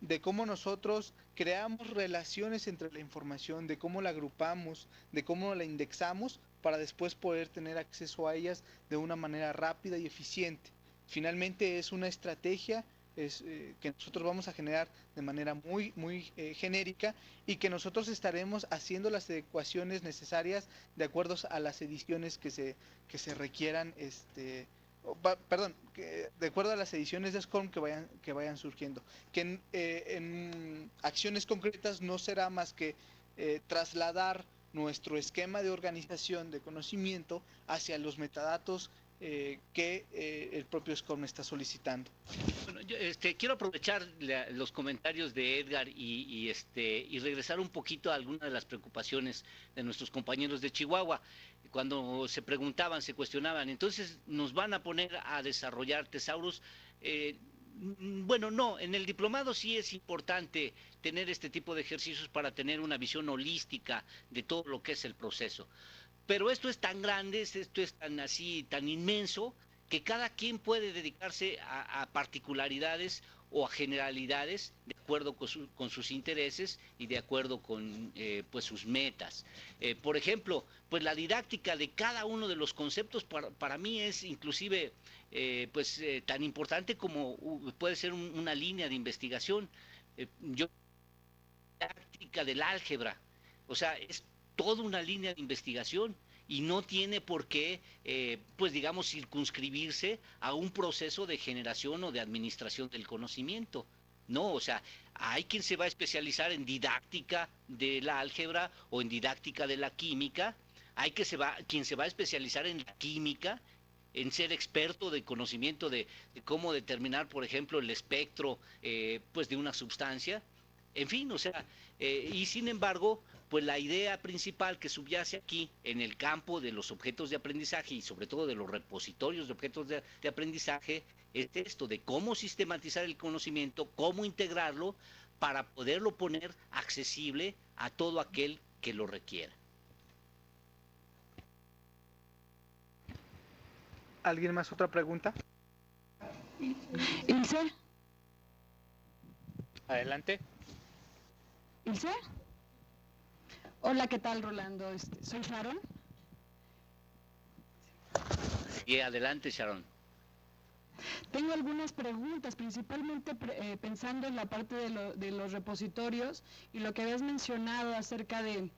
de cómo nosotros creamos relaciones entre la información, de cómo la agrupamos, de cómo la indexamos para después poder tener acceso a ellas de una manera rápida y eficiente. Finalmente es una estrategia que nosotros vamos a generar de manera muy genérica, y que nosotros estaremos haciendo las adecuaciones necesarias de acuerdo a las ediciones que se requieran, de acuerdo a las ediciones de SCORM que vayan surgiendo, que en acciones concretas no será más que trasladar nuestro esquema de organización de conocimiento hacia los metadatos que el propio SCORM está solicitando. Bueno, yo quiero aprovechar los comentarios de Edgar y regresar un poquito a algunas de las preocupaciones de nuestros compañeros de Chihuahua. Cuando se preguntaban, se cuestionaban, entonces nos van a poner a desarrollar tesauros. Bueno, no, en el diplomado sí es importante tener este tipo de ejercicios para tener una visión holística de todo lo que es el proceso. Pero esto es tan grande, esto es tan inmenso, que cada quien puede dedicarse a particularidades o a generalidades de acuerdo con sus intereses y de acuerdo con pues sus metas. Por ejemplo, pues la didáctica de cada uno de los conceptos para mí es inclusive tan importante como puede ser una línea de investigación. Didáctica del álgebra, o sea, es toda una línea de investigación y no tiene por qué, pues digamos, circunscribirse a un proceso de generación o de administración del conocimiento. No, o sea, hay quien se va a especializar en didáctica de la álgebra o en didáctica de la química, hay quien se va a especializar en la química, en ser experto de conocimiento de cómo determinar, por ejemplo, el espectro pues de una sustancia. En fin, o sea, y sin embargo, pues la idea principal que subyace aquí en el campo de los objetos de aprendizaje y sobre todo de los repositorios de objetos de aprendizaje es esto de cómo sistematizar el conocimiento, cómo integrarlo para poderlo poner accesible a todo aquel que lo requiera. ¿Alguien más otra pregunta? Ilse. Adelante. Ilse. Hola, ¿qué tal, Rolando? Soy Sharon. Y adelante, Sharon. Tengo algunas preguntas, principalmente pensando en la parte de los repositorios y lo que habías mencionado acerca de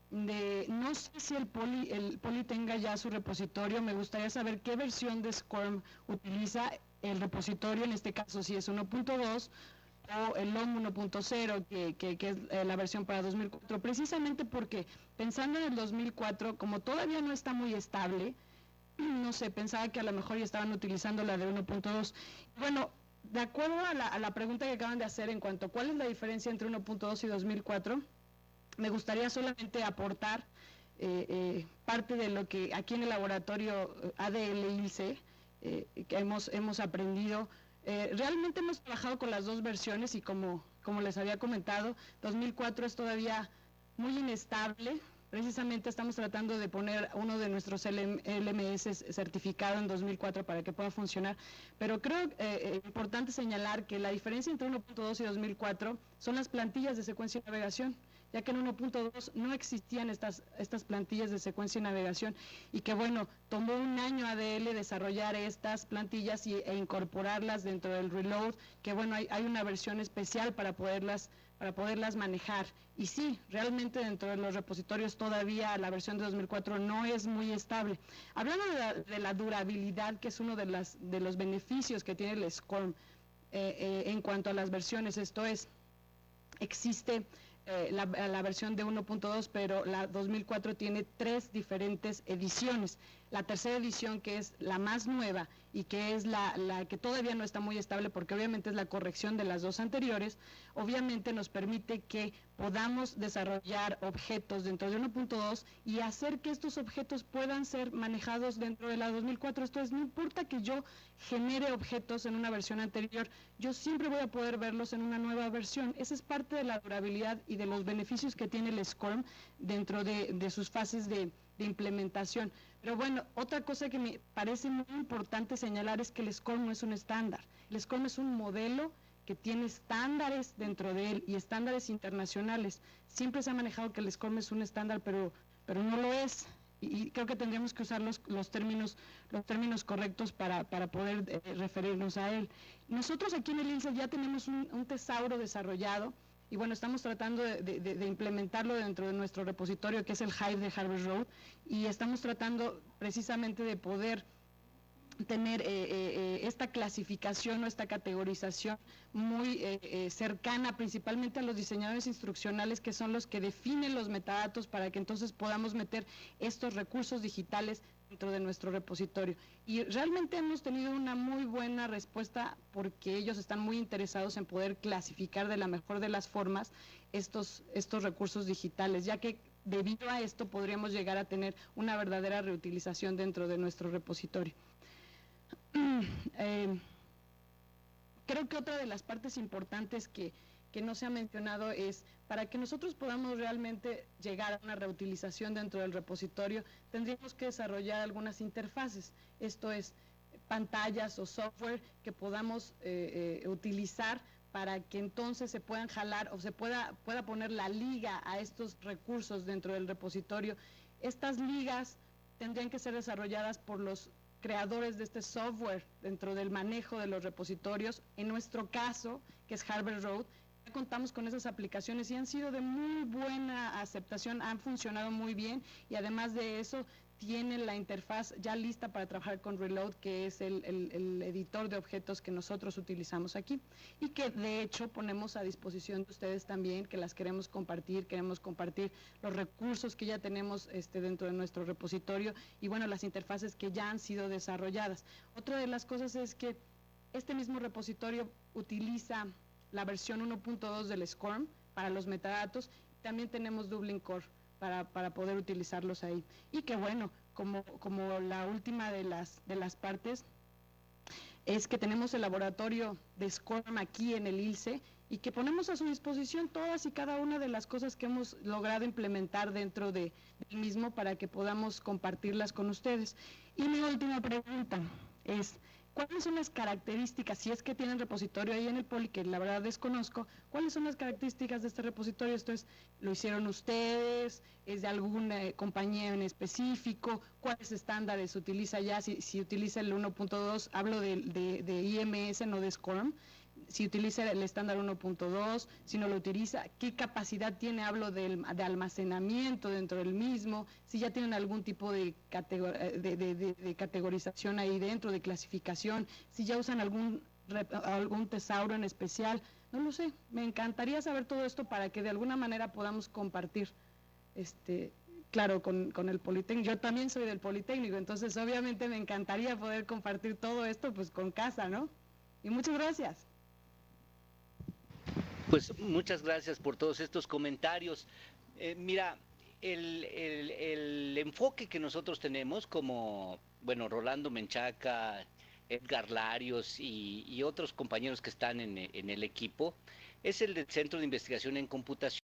no sé si el Poli tenga ya su repositorio. Me gustaría saber qué versión de SCORM utiliza el repositorio, en este caso si es 1.2 o el LOM 1.0, que es la versión para 2004, precisamente porque pensando en el 2004, como todavía no está muy estable, no sé, pensaba que a lo mejor ya estaban utilizando la de 1.2. Bueno, de acuerdo a la pregunta que acaban de hacer en cuanto a cuál es la diferencia entre 1.2 y 2004, me gustaría solamente aportar parte de lo que aquí en el laboratorio ADL-ILCE que hemos aprendido. Realmente hemos trabajado con las dos versiones y como les había comentado, 2004 es todavía muy inestable. Precisamente estamos tratando de poner uno de nuestros LMS certificado en 2004 para que pueda funcionar, pero creo importante señalar que la diferencia entre 1.2 y 2004 son las plantillas de secuencia y navegación, ya que en 1.2 no existían estas plantillas de secuencia y navegación, y que bueno, tomó un año ADL desarrollar estas plantillas e incorporarlas dentro del reload, que bueno, hay una versión especial para poderlas manejar. Y sí, realmente dentro de los repositorios todavía la versión de 2004 no es muy estable. Hablando de la durabilidad, que es uno de los beneficios que tiene el SCORM en cuanto a las versiones, esto es, existe la versión de 1.2, pero la 2004 tiene 3 diferentes ediciones. La tercera edición, que es la más nueva y que es la que todavía no está muy estable, porque obviamente es la corrección de las dos anteriores, obviamente nos permite que podamos desarrollar objetos dentro de 1.2 y hacer que estos objetos puedan ser manejados dentro de la 2004. Esto es, no importa que yo genere objetos en una versión anterior, yo siempre voy a poder verlos en una nueva versión. Esa es parte de la durabilidad y de los beneficios que tiene el SCORM dentro de sus fases de implementación. Pero bueno, otra cosa que me parece muy importante señalar es que el SCORM no es un estándar. El SCORM es un modelo que tiene estándares dentro de él y estándares internacionales. Siempre se ha manejado que el SCORM es un estándar, pero no lo es. Y creo que tendríamos que usar los términos correctos para poder referirnos a él. Nosotros aquí en el ILCE ya tenemos un tesauro desarrollado, y bueno, estamos tratando de implementarlo dentro de nuestro repositorio, que es el Hive de Harvard Road, y estamos tratando precisamente de poder tener esta clasificación o esta categorización muy cercana principalmente a los diseñadores instruccionales, que son los que definen los metadatos para que entonces podamos meter estos recursos digitales dentro de nuestro repositorio. Y realmente hemos tenido una muy buena respuesta porque ellos están muy interesados en poder clasificar de la mejor de las formas estos recursos digitales, ya que debido a esto podríamos llegar a tener una verdadera reutilización dentro de nuestro repositorio. Creo que otra de las partes importantes que no se ha mencionado es, para que nosotros podamos realmente llegar a una reutilización dentro del repositorio, tendríamos que desarrollar algunas interfaces, esto es, pantallas o software que podamos utilizar para que entonces se puedan jalar o se pueda poner la liga a estos recursos dentro del repositorio. Estas ligas tendrían que ser desarrolladas por los creadores de este software dentro del manejo de los repositorios. En nuestro caso, que es Harvard Road, ya contamos con esas aplicaciones y han sido de muy buena aceptación, han funcionado muy bien, y además de eso tienen la interfaz ya lista para trabajar con Reload, que es el editor de objetos que nosotros utilizamos aquí y que de hecho ponemos a disposición de ustedes también, que las queremos compartir los recursos que ya tenemos dentro de nuestro repositorio y bueno, las interfaces que ya han sido desarrolladas. Otra de las cosas es que este mismo repositorio utiliza la versión 1.2 del SCORM para los metadatos, también tenemos Dublin Core para poder utilizarlos ahí. Y que bueno, como la última de las partes, es que tenemos el laboratorio de SCORM aquí en el ILCE y que ponemos a su disposición todas y cada una de las cosas que hemos logrado implementar dentro del mismo para que podamos compartirlas con ustedes. Y mi última pregunta es, ¿cuáles son las características, si es que tienen repositorio ahí en el Poli, que la verdad desconozco, cuáles son las características de este repositorio? Esto es, ¿lo hicieron ustedes? ¿Es de alguna compañía en específico? ¿Cuáles estándares utiliza ya? Si utiliza el 1.2, hablo de IMS, no de SCORM. Si utiliza el estándar 1.2, si no lo utiliza, qué capacidad tiene, hablo de almacenamiento dentro del mismo, si ya tienen algún tipo de categorización ahí dentro, de clasificación, si ya usan algún tesauro en especial, no lo sé. Me encantaría saber todo esto para que de alguna manera podamos compartir, claro, con el Politécnico. Yo también soy del Politécnico, entonces obviamente me encantaría poder compartir todo esto pues con casa, ¿no? Y muchas gracias. Pues muchas gracias por todos estos comentarios. Mira, el enfoque que nosotros tenemos como, bueno, Rolando Menchaca, Edgar Larios y otros compañeros que están en el equipo, es el del Centro de Investigación en Computación.